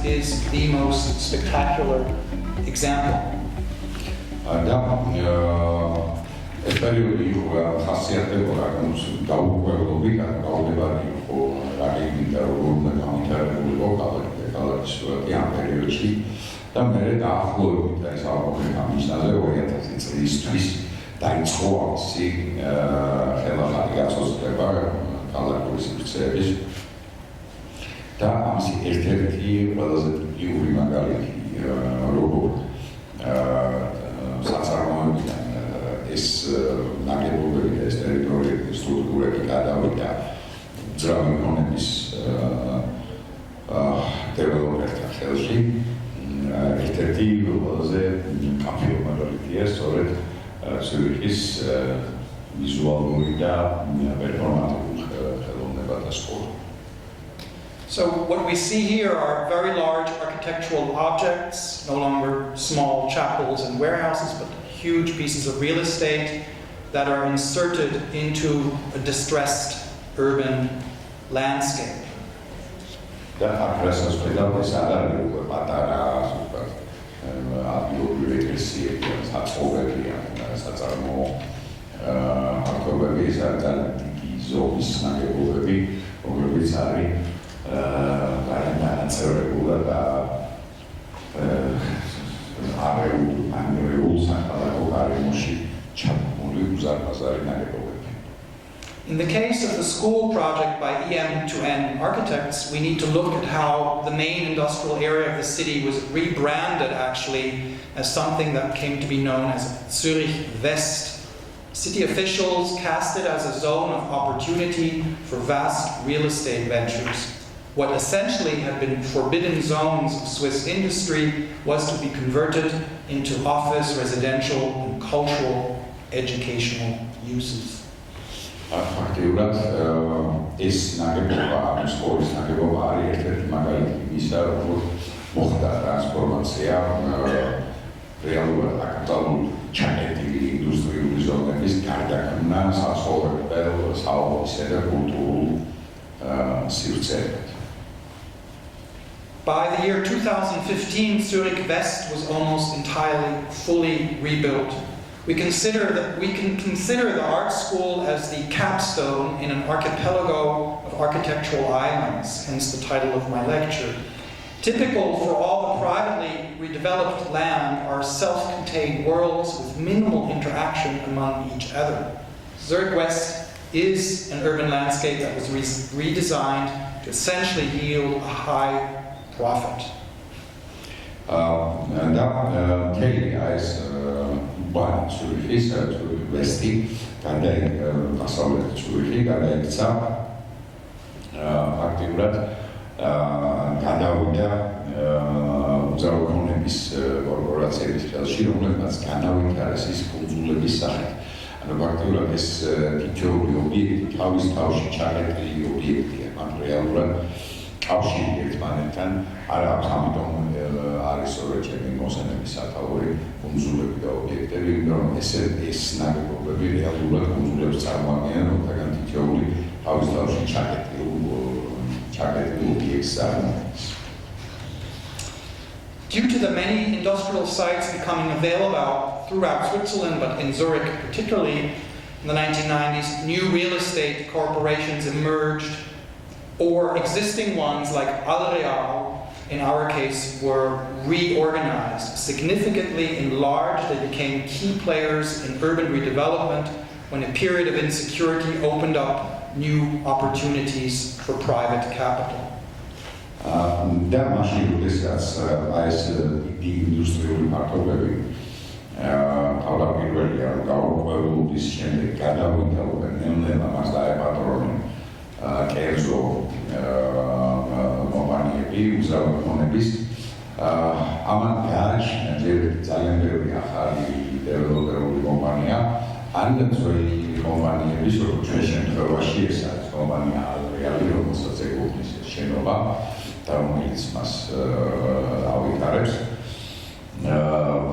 is the most spectacular example. ეს პერიოდი იყო ხასიათდება როგორც გაუკვირვებლობი, გაუდებარი იყო რაგებითა როგორ უნდა გამითარებულიყო ქალაქის სურათი ამ პერიოდში და მე დაახლოებით ეს ალბომი გამიშნაზე 2000 წლისთვის დაიწყო ამისი ხელახალი გაწოცდება ქალაქური სივრცეების და ამისი ერთ-ერთი ყველაზე ტიპიური მაგალითი როგორ საწარმოებიდან ეს ნაგებობები და ეს ტერიტორიები სტრუქტურები გადავიდა ძრავი მონების დეველოპერთა ხელში ერთ-ერთი ყველაზე კაფეო მაგალითია სწორედ ცურიხის ვიზუალური და პერფორმატიული ხელოვნებათა სკოლა. So what we see here are very large architectural objects, no longer small chapels and warehouses, but huge pieces of real estate that are inserted into a distressed urban landscape. In the case of the school project by EM2N architects, we need to look at how the main industrial area of the city was rebranded actually as something that came to be known as Zurich West. City officials cast it as a zone of opportunity for vast real estate ventures. What essentially had been forbidden zones of Swiss industry was to be converted into office, residential, and cultural educational uses. Fakturiat ეს ნაგებობა ამ სკოლის ნაგებობა არის ერთ-ერთი მაგალითი იმისა, რომ მოხდა ტრანსფორმაცია რეალურად აქტუალური ჩაკეტილი ინდუსტრიული ზონების გარდაქმნა საცხოვრებელ, საოფისე და კულტურულ სივრცეებად. By the year 2015, Zurich West was almost entirely fully rebuilt. We can consider the art school as the capstone in an archipelago of architectural islands, hence the title of my lecture. Typical for all the privately redeveloped land are self-contained worlds with minimal interaction among each other. Zurich West is an urban landscape that was redesigned to essentially yield a high profit. One Zurich Westi, დასავლეთ Zurich-ი გადაიქცა აქტიურად გადავიდა უძრავოვნების კორპორაციების ხელში, რომლებმაც განავითარეს ის კუნძულების სახით. ანუ ფაქტიურად ეს თითოეული ობიექტი თავის თავში ჩაკეტილი ობიექტია, მაგრამ რეალურად კავშირი ერთმანეთთან არ აქვს, ამიტომ არის სწორედ ჩემი მოსანების სათაური კუნძულები და ობიექტები, რომ ეს ნაგებობები რეალურად კუნძულებს წარმოადგენენ, რომელთაგან თითოეული თავის თავში ჩაკეტილი ობიექტს წარმოადგენს. Due to the many industrial sites becoming available throughout Switzerland, but in Zurich particularly, in the 1990s, new real estate corporations emerged, or existing ones like Alreal, in our case, were reorganized, significantly enlarged. They became key players in urban redevelopment when a period of insecurity opened up new opportunities for private capital. და მაშინ როდესაც ეს ინდუსტრიული ფაქტორები თავდაპირველი არ გაუკვირვების შემდეგ გადავიდა ნელ-ნელა მას დაეპატრონნენ კერძო კომპანიები, უძრავი ამან გააჩინა ძალიან ბევრი ახალი დეველოპერული კომპანია, ან ძველი კომპანიების, როგორც ჩვენ შემთხვევაში ეს არის კომპანია ალრეალი, რომელსაც ეკუთვნის შენობა და რომელიც მას ავითარებს,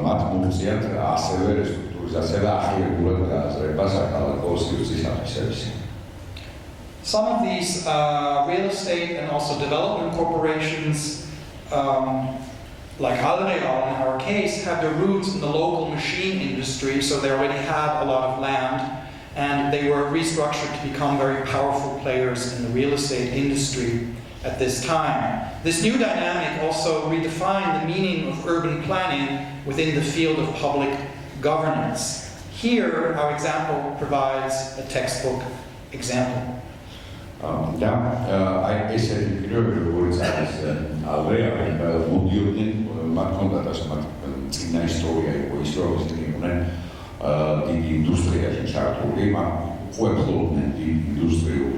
მათ მოუწიათ ასევე რესტრუქტურიზაცია და ახლებურად გააზრება საქალაქო სივრცის აფიქსების. Some of these real estate and also development corporations like André in our case, have their roots in the local machine industry, so they already had a lot of land, and they were restructured to become very powerful players in the real estate industry at this time. This new dynamic also redefined the meaning of urban planning within the field of public governance. Here, our example provides a textbook example. ესეთი პირობები, როგორც არის აბრი, მოდიოდნენ მათ ჰქონდათ ასე მათ წინა ისტორია იყო ის, რომ ისინი იყვნენ დიდი ინდუსტრიაში ჩართული, მათ უყვებოდნენ დიდ ინდუსტრიულ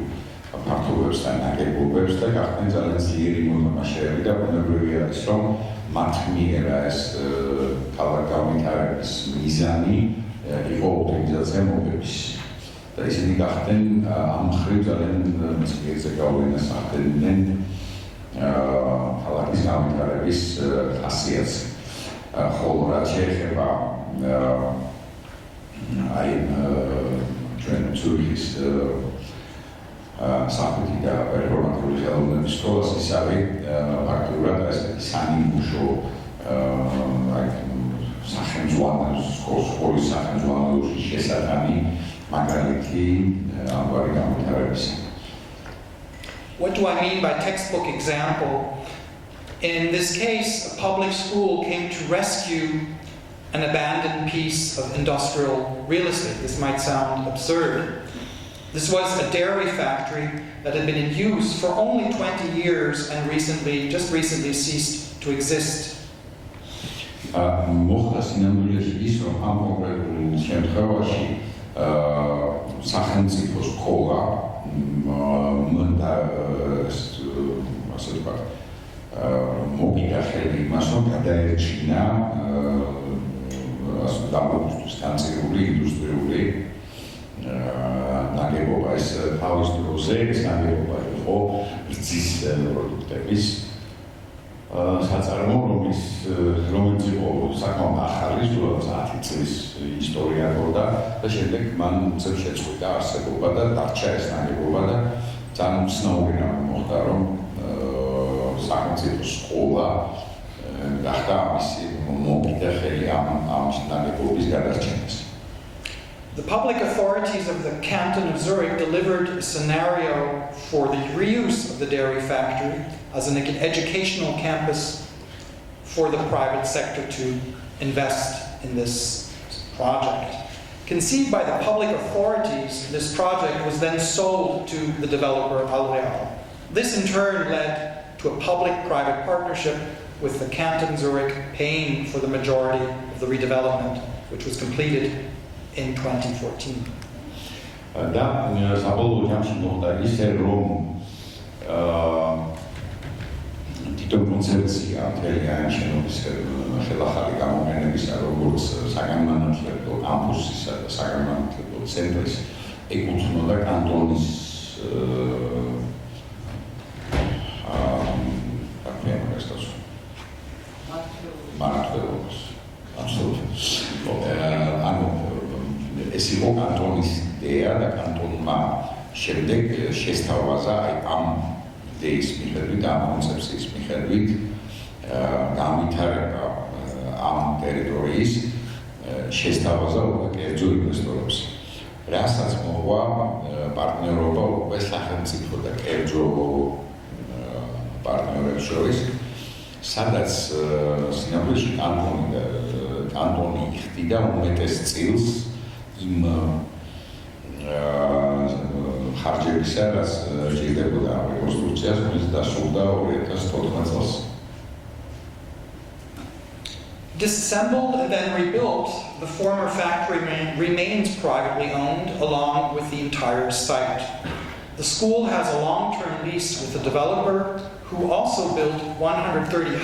ფართობებს და ნაგებობებს და გახდნენ ძალიან ძლიერი მოთამაშეები და ბუნებრივი არის, რომ მათ მიერ ეს ქალაქგავითარების მიზანი იყო ოპტიმიზაცია მოგების. და ისინი გახდნენ ამ მხრივ ძალიან მცირეზე გავლენას ახდენდნენ ქალაქის განვითარების ხასიათს. ხოლო რაც შეეხება აი ჩვენ ცურიხის საფრთხე და რეფორმატიული ხელოვნების სკოლას ის არის ფაქტურად ესეთი სანიმუშო აი სახელმძღვანელოს სკოლის სახელმძღვანელოში შესატანი What do I mean by textbook example? In this case, a public school came to rescue an abandoned piece of industrial real estate. This might sound absurd. This was a dairy factory that had been in use for only 20 years and just recently ceased to exist. სახელმწიფო სკოლა ასე ვთქვათ მოგიდა ხელი იმას რომ გადაერჩინა დამოუკიდებლობის განცდებული ინდუსტრიული ნაგებობა ეს თავის დროზე ეს ნაგებობა იყო რძის პროდუქტების საწარმო რომელიც იყო საკმაოდ ახალი სულ 10 წლის ისტორია ჰქონდა და შემდეგ მან უცებ შეწყვიტა არსებობა და დარჩა ეს ნაგებობა და ძალიან უცნაური რამე მოხდა რომ სახელმწიფო სკოლა გახდა მისი მოგიდა ხელი ამ ნაგებობის გადარჩენას. The public authorities of the canton of Zurich delivered a scenario for the reuse of the dairy factory as an educational campus for the private sector to invest in this project. Conceived by the public authorities, this project was then sold to the developer André. This in turn led to a public-private partnership with the canton Zurich paying for the majority of the redevelopment, which was completed in 2014. და საბოლოო ჯამში მოხდა ისე რომ თვითონ კონცეფცია მთელი ამ შენობის ხელახალი გამოყენებისა როგორც საგანმანათლებლო კამპუსისა და საგანმანათლებლო ცენტრის ეკუთვნოდა კანტონის მმართველობას ეს იყო კანტონის იდეა და კანტონმა შემდეგ შესთავაზა აი ამ იდეის მიხედვით ამ კონცეფციის მიხედვით განვითარება ამ ტერიტორიის შესთავაზა კერძო ინვესტორებს. რასაც მოყვა პარტნიორობა უკვე სახელმწიფო და კერძო პარტნიორებს შორის, სადაც სინამდვილეში კანტონი იხდიდა უმეტეს წილს იმ ხარჯებისა, რაც სჭირდებოდა რეკონსტრუქციას, რომელიც დასრულდა 2014 წელს. Disassembled and then rebuilt, the former factory remains privately owned along with the entire site. The school has a long-term lease with the developer who also built 130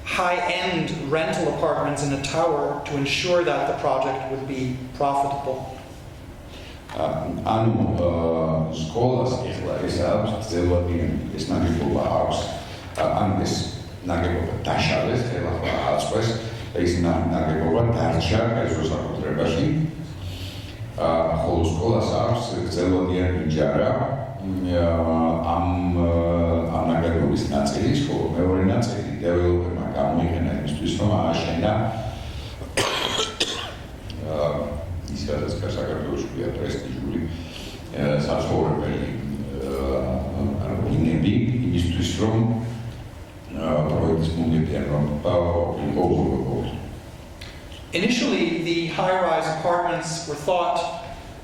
high-end rental apartments in a tower to ensure that the project would be profitable. სკოლას ეხლა ეს აქვს ძელვადიანი ეს ნაგებობა აქვს ეს ნაგებობა დაშალეს ხელახლა აწყვეს და ის ნაგებობა დარჩა კერძო საკუთრებაში ხოლო სკოლას აქვს ძელვადიანი იჯარა ამ ნაგებობის ნაწილის, ხოლო მეორე ნაწილი დეველოპერმა გამოიყენა იმისთვის, რომ ააშენა ის რაც საქართველოში ქვია პრესტიჟული საცხოვრებელი ბინები, იმისთვის, რომ პროექტის მომდევნო რომ ყოფილიყო. Initially, the high-rise apartments were thought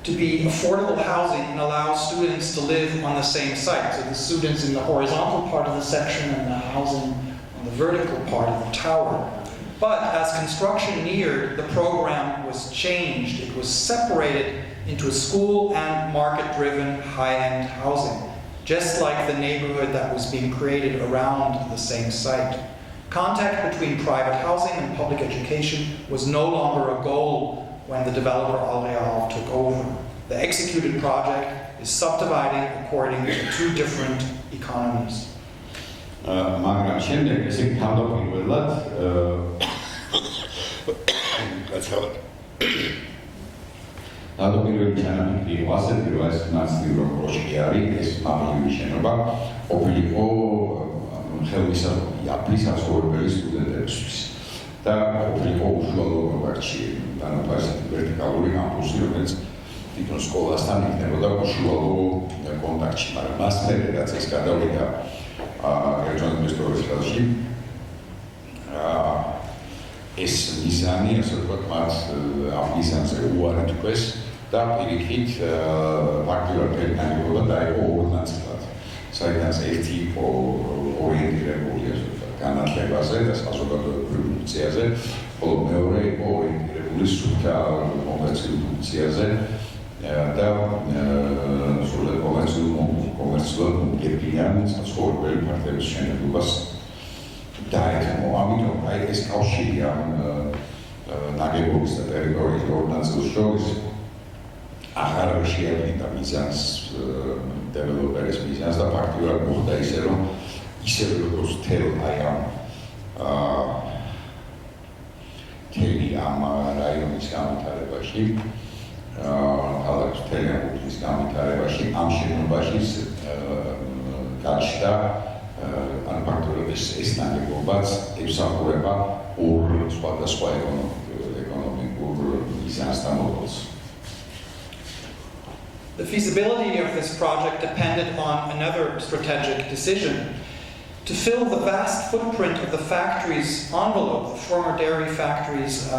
to be affordable housing and allow students to live on the same site. So the students in the horizontal part of the section and the housing on the vertical part of the tower. But as construction neared, the program was changed. It was separated into a school and market-driven high-end housing, just like the neighborhood that was being created around the same site. Contact between private housing and public education was no longer a goal when the developer Al-Real took over. The executed project is subdividing according to two different economies. მაგრამ შემდეგ ესე თავდაპირველად თავდაპირველი ჩანაფიქრი იყო ასეთი, რომ ეს ნაწილი რომ კოშკი არის, ეს მაღალი შენობა ყოფილიყო ხელმისაწვდომი აპრის საცხოვრებელი სტუდენტებისთვის და ყოფილიყო უშუალო კონტაქტში, ანუ ასეთი ვერტიკალური კამპუსი, რომელიც თვითონ სკოლასთან იქნებოდა უშუალო კონტაქტში, მაგრამ მას მერე რაც ეს გადავიდა ეროვნულ ისტორიის ხელში, ეს მიზანი, ასე ვთქვათ, მათ ამ მიზანზე უარი თქვეს და პირიქით ფაქტიურად ერთნაირობა დაიყო ორ ნაწილად. საიდანაც ერთი იყო ორიენტირებული ასე ვთქვათ განათლებაზე და საზოგადოებრივ ფუნქციაზე, ხოლო მეორე იყო ორიენტირებული სუფთა კომერციულ ფუნქციაზე და სრულად კომერციულად მოგებიან საცხოვრებელი ფაქტების შენებობას დაეთმო. ამიტომ აი ეს კავშირი ამ ნაგებობის და ტერიტორიის ორ ნაწილს შორის აღარ შეადგენდა მიზანს დეველოპერის მიზანს და ფაქტიურად მოხდა ისე, რომ ისევე როგორც თელ აი ამ თელი ამ რაიონის განვითარებაში ქალაქის თელიანობის განვითარებაში ამ შენობაშიც გაჩნდა ან ფაქტობრივად ეს ნაგებობაც ემსახურება ორ სხვადასხვა ეკონომიკურ მიზანს და მოდელს. The feasibility of this project depended on another strategic decision. To fill the vast footprint of the factory's envelope, the former dairy factory's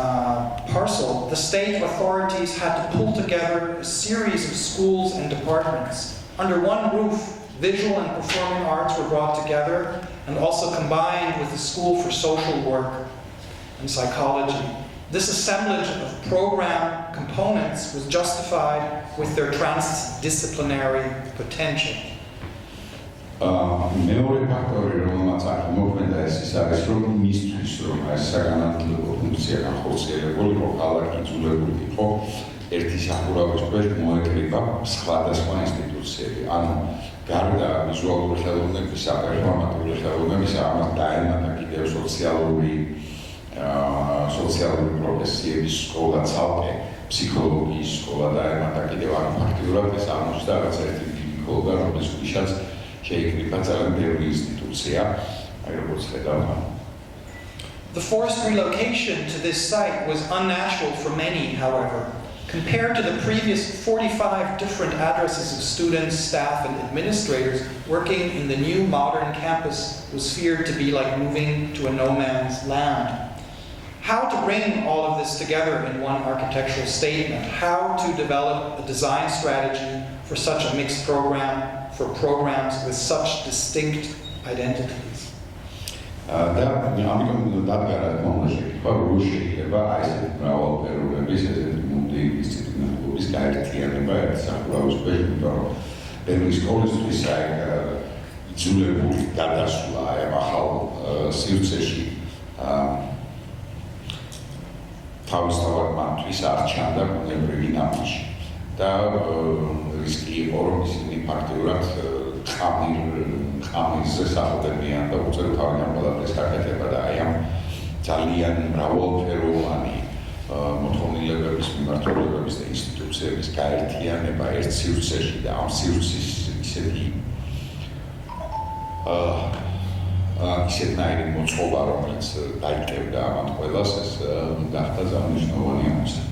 parcel, the state authorities had to pull together a series of schools and departments. Under one roof, visual and performing arts were brought together and also combined with the School for Social Work and Psychology. This assemblage of program components was justified with their transdisciplinary potential. მეორე ფაქტორი, რომელმაც აქ მოქმედა ის არის, რომ მისთვის, რომ ეს საგანმანათლებლო ფუნქცია განხორციელებულიყო, ქალაქი იძულებული იყო ერთი სახურავის ქვეშ მოეკრიბა სხვადასხვა ინსტიტუციები. ანუ გარდა ვიზუალური ხელოვნებისა, პერფორმატიული ხელოვნებისა, ამას დაემატა კიდევ სოციალური პროფესიების სკოლა, ცალკე ფსიქოლოგიის სკოლა დაემატა კიდევ ამ ფაქტიურად ეს აღმოჩნდა რაღაც ერთი ფსიქოლოგა, რომლის ქვიშაც შეიკრიბა ძალიან ბევრი ინსტიტუცია, აი როგორც ხედავთ. The forced relocation to this site was unnatural for many, however. Compared to the previous 45 different addresses of students, staff, and administrators, working in the new modern campus was feared to be like moving to a no-man's land. How to bring all of this together in one architectural statement? How to develop a design strategy for such a mixed program, for programs with such distinct identities? და ამიტომ დადგარა შემთხვევა, რომ შეიძლება აი ეს მრავალფეროვნების ესეთი მულტიდისციპლინარობის გაერთიანება ერთ სახურავის ქვეშ, იმიტომ რომ ბევრი სკოლისთვის აი იძულებული გადასვლა აი ამ ახალ სივრცეში თავისთავად მათთვის არ ჩანდა ბუნებრივი ნაბიჯი და რისკი იყო, რომ ისინი ფაქტიურად ხამილზე სახლდებიან და უწევთ თავიდან ყველაფერს გაკეთება და აი ამ ძალიან მრავალფეროვანი მოთხოვნილებების, მიმართულებების და ინსტიტუციების გაერთიანება ერთ სივრცეში და ამ სივრცის ისეთი ისეთნაირი მოწყობა, რომელიც დაიკევდა ამათ ყველას, ეს გახდა ძალიან მნიშვნელოვანი ამოცანა.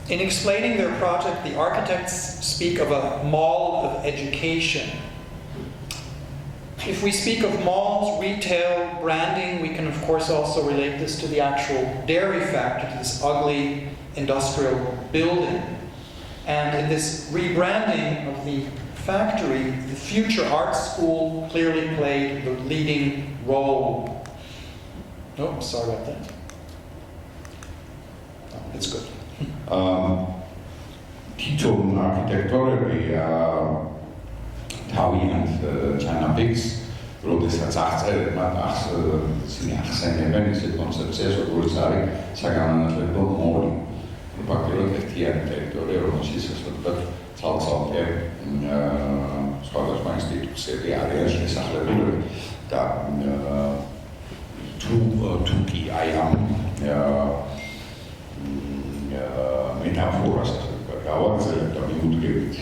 In explaining their project, the architects speak of a mall of education. If we speak of malls, retail, branding, we can of course also relate this to the actual dairy factory, to this ugly industrial building. And in this rebranding of the factory, the future art school clearly played the leading role. Oh, sorry about that. Oh, it's good. თვითონ არქიტექტორები თავიანთ ჩანაფიქს, როდესაც აღწერენ მათ ახსენებენ ისეთ კონცეფციას, როგორც არის საგანმანათლებლო მოლი. ფაქტობრივად ერთიანი ტერიტორია, რომელშიც ასე ვთქვათ, ცალ-ცალკე სხვადასხვა ინსტიტუციები არიან შესახლებულები და თუ კი აი ამ მეტაფორას ასე ვთქვათ, გავაგრძელებთ და მიუდგებით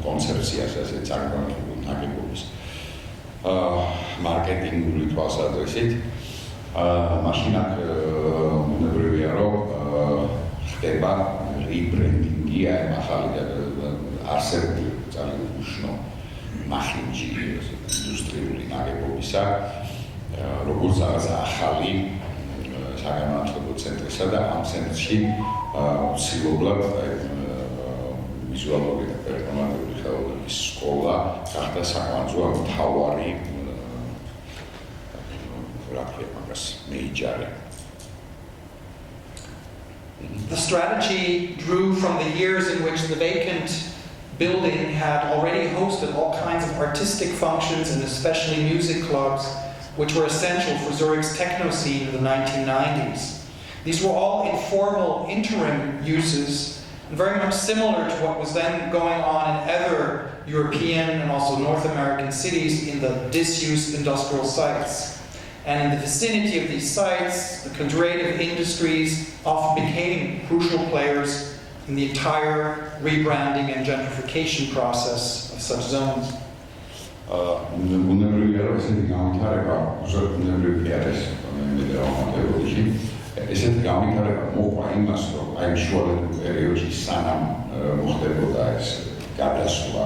კონცეფციას ასე წარმატებული ნაგებობის მარკეტინგული თვალსაზრისით, მაშინ აქ უნებრივია, რომ ხდება ریبرندینگی ახალი და არსებული ძალიან უშნო მახინჯი ინდუსტრიული ნაგებობისა, როგორც რაღაც ახალი საგანმანათლებლო ცენტრისა და ამ ცენტრში ცილობლად ვიზუალური და პერფორმატიული ხელოვნების სკოლა გახდა საკვანძო მთავარი major. The strategy drew from the years in which the vacant building had already hosted all kinds of artistic functions and especially music clubs, which were essential for Zurich's techno scene in the 1990s. These were all informal interim uses, and very much similar to what was then going on in other European and also North American cities in the disused industrial sites. And in the vicinity of these sites, the creative industries often became crucial players in the entire rebranding and gentrification process of such zones. ესეთი გამიტარება მოყვა იმას, რომ აი შუალედურ პერიოდში სანამ მოხდებოდა ეს გადასვლა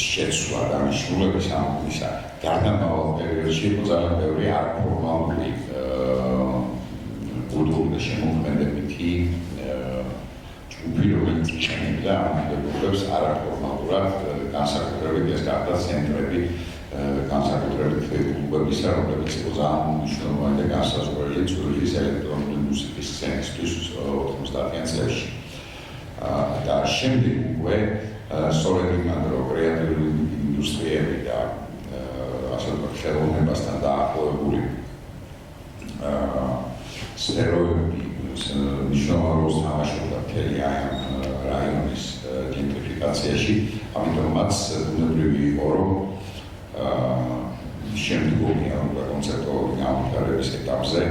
შეცვლა დანიშნულების ამისა გარდამავალ პერიოდში იყო ძალიან ბევრი არაფორმალური კულტურული და შემოქმედებითი ჯგუფი, რომელიც იყენებდა ამ ნაგებობებს არაფორმალურად, განსაკუთრებით ეს გახდა ცენტრები განსაკუთრებით კლუბებისა, რომლებიც იყო ძალიან მნიშვნელოვანი და განსაზღვრელი ცურიხის ელექტრონული მუსიკის სცენისთვის 90-იან წლებში. და შემდეგ უკვე სწორედ იმად, რომ კრეატიული ინდუსტრიები და ასე ვთქვათ, ხელოვნებასთან დაახლოებული სფეროები მნიშვნელოვან როლს თამაშობდა მთელი ამ რაიონის gentrification-ში, ამიტომაც ბუნებრივი იყო, რომ შემდგომი ამ კონცეპტუალური განვითარების ეტაპზე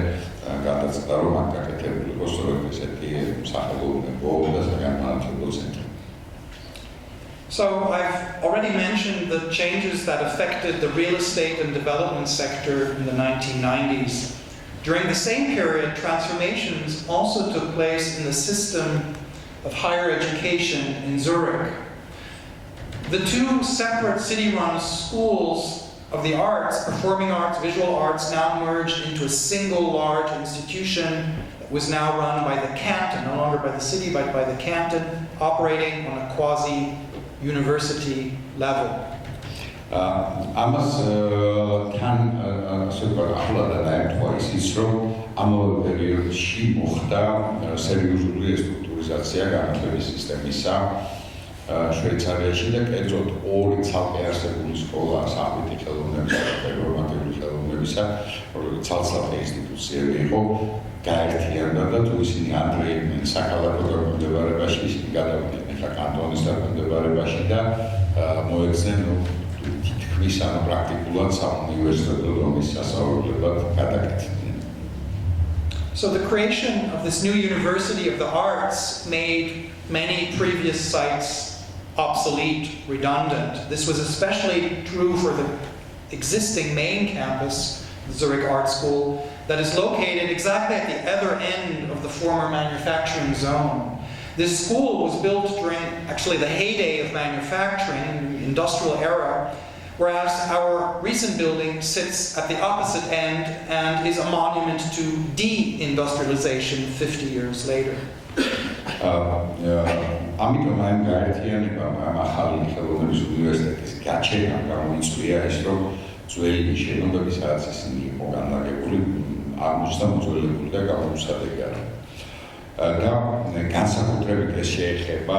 გადაწყდა, რომ აქ გაკეთებული იყო სწორედ ესეთი სახელოვნებო და საგანმანათლებლო ცენტრი. So I've already mentioned the changes that affected the real estate and development sector in the 1990s. During the same period, transformations also took place in the system of higher education in Zurich. The two separate city-run schools of the arts, performing arts, visual arts, now merged into a single large institution that was now run by the canton, no longer by the city, but by the canton, operating on a quasi-university level. Ამას თან ასე ვთქვათ, ახლად დაემთხვა ისიც, რომ ამავე პერიოდში მოხდა სერიოზული რესტრუქტურიზაცია განათლების სისტემისა შვეიცარიაში და კერძოდ ორი ცალკე არსებული სკოლა საფრთხე ხელოვნებისა და პერფორმატიული ხელოვნებისა, რომელიც ცალ-ცალკე ინსტიტუციები იყო, გაერთიანდა და თუ ისინი ანდრე საქალაქო დაქვემდებარებაში, ისინი გადავიდნენ ახლა კანტონის დაქვემდებარებაში და მოექცნენ თითქმის ამ პრაქტიკულად საუნივერსიტეტო დონის სასწავლებლებად გადაკეთდნენ. So the creation of this new University of the Arts made many previous sites obsolete, redundant. This was especially true for the existing main campus, the Zurich Art School, that is located exactly at the other end of the former manufacturing zone. This school was built during actually the heyday of manufacturing, the industrial era, whereas our recent building sits at the opposite end and is a monument to de-industrialization 50 years later. ამიტომ ამ გაერთიანებამ ამ ახალი ხელოვნების უნივერსიტეტის გაჩენამ გამოიწვია ის, რომ ძველი შენობები, სადაც ისინი იყო განლაგებული, აღმოჩნდა მოძველებული და გამოსადეგარი. და განსაკუთრებით ეს შეეხება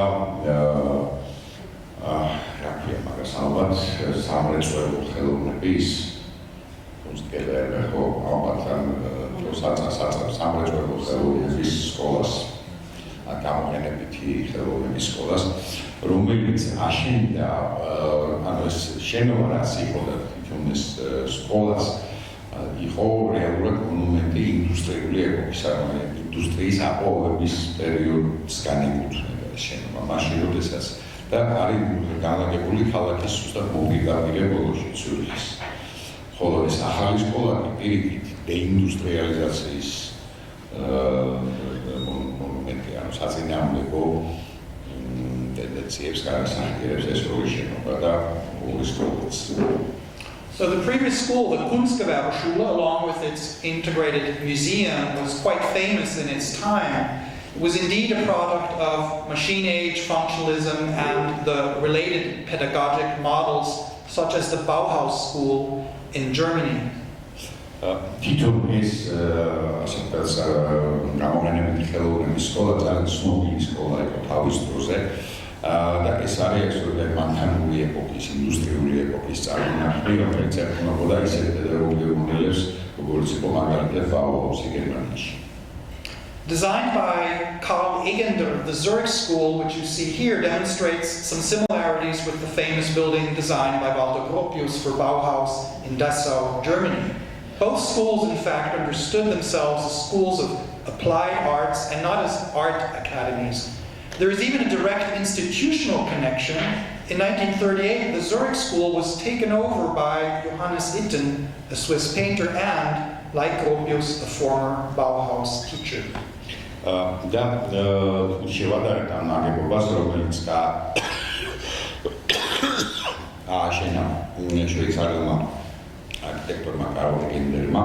რა ქვია მაგას ალბათ სამრეწველო ხელოვნების უსტელერა ხო ალბათ საწავს სამრეწველო ხელოვნების სკოლას გამოყენებითი ხელოვნების სკოლას, რომელიც აშენდა ანუ ეს შენობა რაც იყო და თვითონ ეს სკოლას იყო რეალურად მონუმენტი ინდუსტრიული ეპოქის, ანუ ინდუსტრიის აპოვების პერიოდს განეკუთვნება ეს შენობა, მაშინ როდესაც და არის განლაგებული ქალაქის ზუსტად მოპირდაპირე ბოლოში ციურიხის. ხოლო ეს ახალი სკოლა პირიქით დეინდუსტრიალიზაციის მონუმენტი, ანუ საწინააღმდეგო ტენდენციებს განასახიერებს ეს როლი შენობა და ორი სკოლაც. So the previous school, the Kunstgewerbeschule, along with its integrated museum, was quite famous in its time. It was indeed a product of machine age functionalism and the related pedagogic models, such as the Bauhaus school in Germany. თვითონ ეს ასეთაც გამოყენებითი ხელოვნების სკოლა ძალიან ცნობილი სკოლა იყო თავის დროზე. და ეს არის ესროდენ მანქანური ეპოქის, ინდუსტრიული ეპოქის წარმონაქმნი, რომელიც ეხმობოდა ისეთ პედაგოგიურ მოდელებს, როგორც იყო მაგალითად ბაუჰაუსი გერმანიაში. Designed by Karl Egender, the Zurich School, which you see here, demonstrates some similarities with the famous building designed by Walter Gropius for Bauhaus in Dessau, Germany. Both schools, in fact, understood themselves as schools of applied arts and not as art academies. There is even a direct institutional connection. In 1938, the Zurich School was taken over by Johannes Itten, a Swiss painter, and, like Gropius, a former Bauhaus teacher. და შევადარეთ ამ ნაგებობას, რომელიც ააშენა შვეიცარიულმა არქიტექტორმა კარლ ეგენდერმა.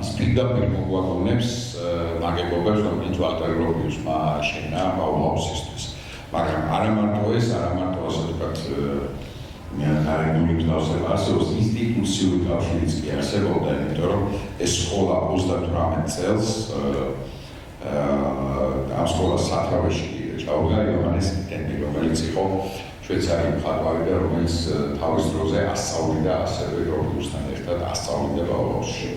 ის პირდაპირ მოგვაგონებს ნაგებობებს, რომელიც ვალტერ გროპიუსმა ააშენა ბაუჰაუსისთვის. მაგრამ არა მარტო ეს, არა მარტო ასე ვთქვათ გარეგნული მსგავსება, ასევე ინსტიტუციური კავშირიც კი არსებობდა, იმიტომ რომ ეს სკოლა 38 წელს ამ სკოლას სათავეში ჩაუდგა იოჰანეს იტენი, რომელიც იყო შვეიცარიული მხატვარი და რომელიც თავის დროზე ასწავლიდა ასევე გროპიუსთან ერთად ასწავლიდა ბაუჰაუსში.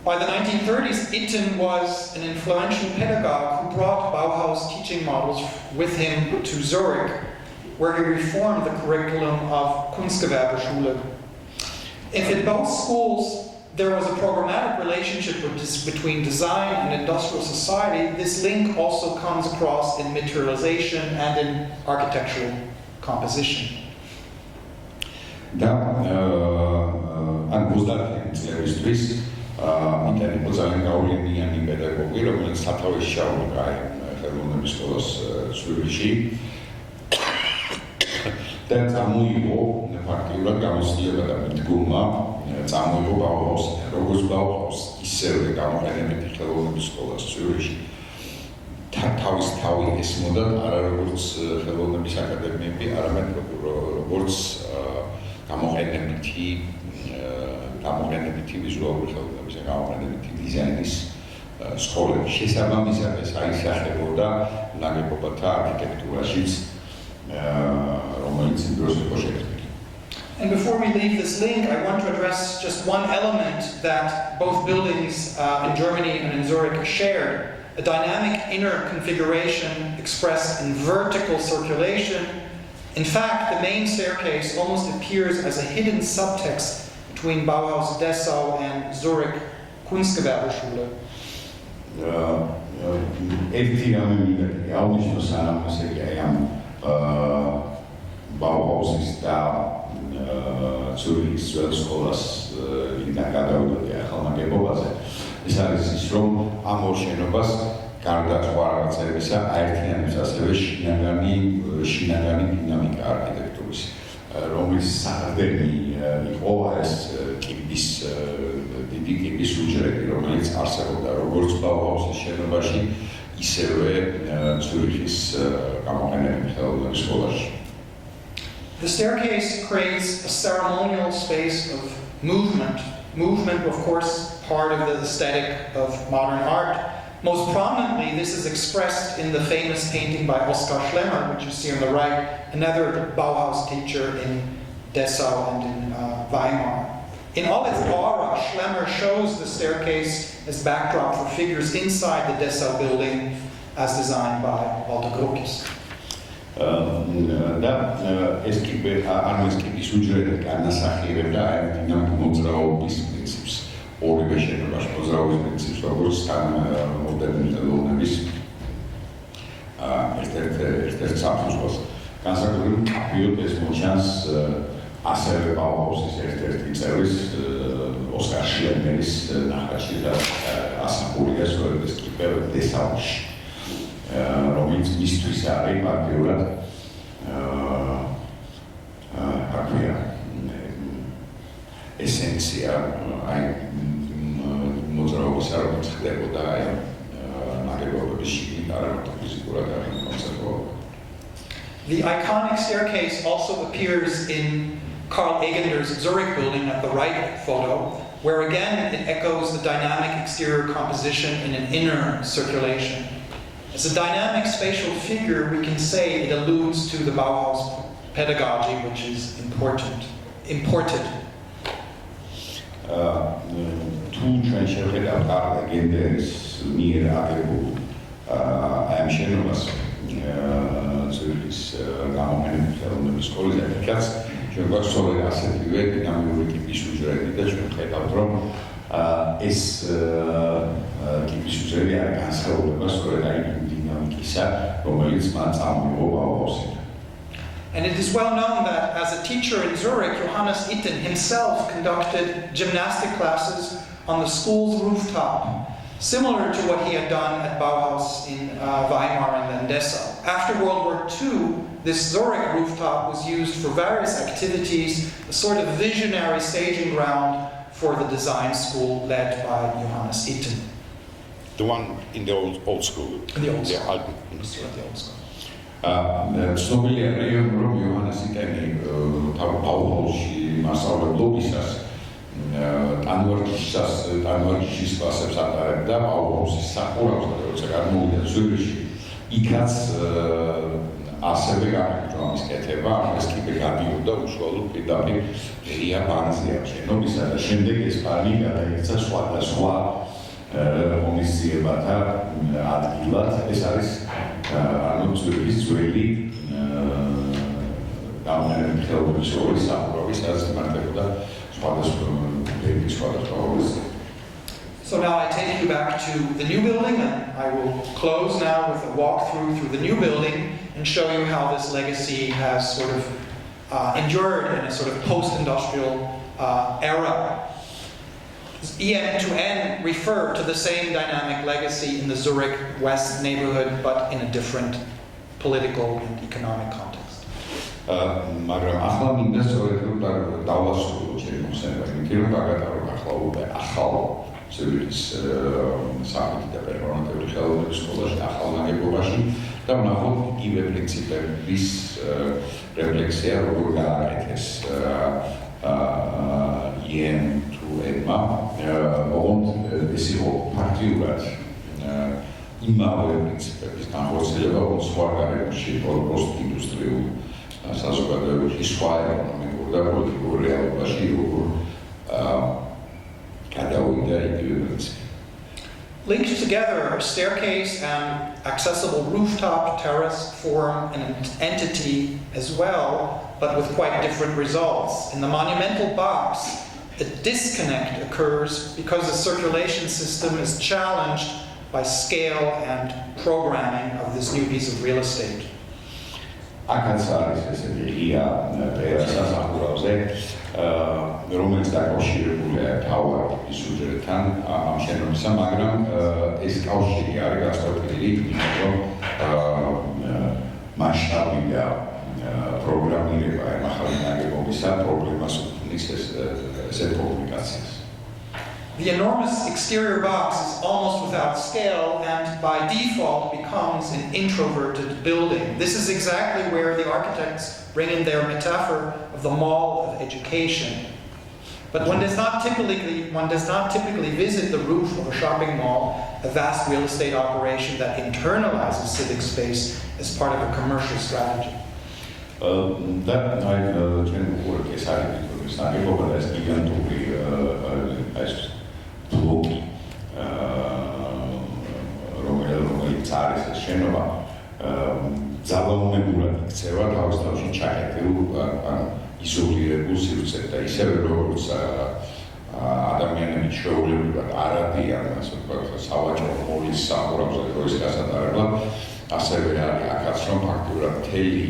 By the 1930s, Itten was an influential pedagogue who brought Bauhaus teaching models with him to Zurich, where he reformed the curriculum of Kunstgewerbeschule. If in both schools there was a programmatic relationship between design and industrial society, this link also comes across in materialization and in architectural composition. და ან 30 წლებისთვის იტენი იყო ძალიან გავლენიანი პედაგოგი, რომელიც სათავეში ჩაუდგა ხელოვნების სკოლას ციურიხში. და წარმოიღო ფაქტიურად გამოცდილება და მიდგომა წარმოიღო ბაუჰაუსი, როგორც ბაუჰაუსი, ისევე გამოყენებითი ხელოვნების სკოლას ციურიხში. თავის თავი ესმოდა არა როგორც ხელოვნების აკადემიები, არამედ როგორც გამოყენებითი ვიზუალური ხელოვნების და გამოყენებითი დიზაინის სკოლები. შესაბამისად ეს აისახებოდა ნაგებობათა არქიტექტურაშიც, რომელიც იმ დროს იყო შექმნილი. And before we leave this link, I want to address just one element that both buildings in Germany and in Zurich shared, a dynamic inner configuration expressed in vertical circulation. In fact, the main staircase almost appears as a hidden subtext between Bauhaus Dessau and Zurich Kunstgewerbeschule. ერთი რამე მინდა აუნიშნო სანამ ესე კი აი ამ ბაუჰაუსის და ცურიხის ძველ სკოლას იქიდან გადავიდოდი ახალმაგებობაზე. ეს არის ის, რომ ამ ორ შენობას გარდა სხვა რაღაცებისა აერთიანებს ასევე შინაგანი დინამიკა არქიტექტურის, რომლის საყრდენი იყო ეს კიბის დიდი კიბის უჯრედი, რომელიც არსებობდა როგორც ბაუჰაუსის შენობაში, ისევე ცურიხის გამოყენებული ხელოვნების სკოლაში. The staircase creates a ceremonial space of movement. Movement, of course, part of the aesthetic of modern art. Most prominently, this is expressed in the famous painting by Oskar Schlemmer, which you see on the right, another Bauhaus teacher in Dessau and in Weimar. In all its aura, Schlemmer shows the staircase as backdrop for figures inside the Dessau building, as designed by Walter Gropius. და ეს კიბის უჯრედი განასახიერებდა აი დინამიკურ მოძრაობის პრინციპს, ორივე შენობაში მოძრაობის პრინციპს, როგორც მოდერნი ხელოვნების ერთ-ერთ საფუძველს. განსაკუთრებით კაფიოდ ეს მოჩანს ასევე ბაუჰაუსის ერთ-ერთი წევრის ოსკარ შლემერის ნახატში და ასახულია სწორედ ეს კიბე დესაუში. რომელიც მისთვის არის ფაქტიურად აქვია ესენცია აი მოძრაობის არც ხდებოდა აი ნაგებობების შიგნით არამედ ფიზიკურად არის კონცეპტუალურად. The iconic staircase also appears in Karl Egender's Zurich building at the right photo, where again it echoes the dynamic exterior composition in an inner circulation. As a dynamic spatial figure, we can say it alludes to the Bauhaus pedagogy, which is imported. თუ ჩვენ შევხედავთ კარლ ეგენდერის მიერ აგებულ ამ შენობას ზურიქის გამოყენებული ხელოვნების სკოლიდან, იქაც ჩვენ გვაქვს სწორედ ასეთივე დინამიკური ტიპის უჯრედი და ჩვენ ხედავთ, რომ ეს ტიპის უჯრედი არის განსხვავება სწორედ აი დინამიკისა, რომელიც მან წამოიღო ბაუჰაუსიდან. And it is well known that as a teacher in Zurich, Johannes Itten himself conducted gymnastic classes on the school's rooftop, similar to what he had done at Bauhaus in Weimar and then Dessau. After World War II, this Zurich rooftop was used for various activities, a sort of visionary staging ground for the design school led by Johannes Itten. The one in the old school. In the old school. The old school. ცნობილია რომ იოჰანეს იტენი ბაუჰაუსში მასწავლებლობისას ტანვარჯიშის კლასებს ატარებდა ბაუჰაუსის სახურავს და როცა გადმოვიდა ზურიქში, იქაც ასევე განაგრძო ამის კეთება, ეს კიბე გადიოდა უშუალოდ პირდაპირ ღია ბანზე შენობისა და შემდეგ ეს ბანი გადაიქცა სხვადასხვა ღონისძიებათა ადგილად. ეს არის ანუ ზურიქის ძველი გამოყენებული ხელოვნების სკოლის სახურავი, სადაც იმართებოდა სხვადასხვა ღონისძიებები. So now I take you back to the new building, and I will close now with a walkthrough through the new building and show you how this legacy has sort of endured in a sort of post-industrial era. EN to N refer to the same dynamic legacy in the Zurich West neighborhood, but in a different political and economic context. მაგრამ ახლა მინდა სწორედ რომ დავასრულო ჩემი მოსაუბრე, იმიტომ რომ გაგატარო ახლა უკვე ახალ ზურიქის სამართლის და პერმანენტული ხელოვნების სკოლაში ახალ ნაგებობაში და ვნახოთ იგივე პრინციპების რეფლექსია როგორ გააკეთეს EN to N-მა, ოღონდ ეს იყო ფაქტიურად იმავე პრინციპების განხორციელება, როგორც სხვა გარემოში, პოსტინდუსტრიულ საზოგადოებაში, სხვა ეკონომიკურ და პოლიტიკურ რეალობაში, როგორ გადავიდა იგივე პრინციპი. Linked together, a staircase and accessible rooftop terrace form an entity as well, but with quite different results. In the monumental box, a disconnect occurs because the circulation system is challenged by scale and programming of this new piece of real estate. აქაც არის ესეთი ღია პერასასახურავზე, რომელიც დაკავშირებულია თავად სიუჟეტთან ამ შენობისა, მაგრამ ეს კავშირი არის გასწორებული, იმიტომ რომ მასშტაბი და პროგრამირება ახალი ნაგებობისა პრობლემას უქმნის ესეთ კომუნიკაციას. The enormous exterior box is almost without scale and by default becomes an introverted building. This is exactly where the architects bring in their metaphor of the mall of education. But one does not typically visit the roof of a shopping mall, a vast real estate operation that internalizes civic space as part of a commercial strategy. That night, ბლოკი რომელიც არის ეს შენობა ძალაუნებურად იქცევა თავის თავში ჩაკეტილ ან იზოლირებულ სივრცეზე და ისევე როგორც ადამიანები ჩვეულებრივად არ ადიან ასე ვთქვათ სავაჭრო მოლის სახურავზე როის გასატარებლად ასევე არის აქაც რომ ფაქტურად მთელი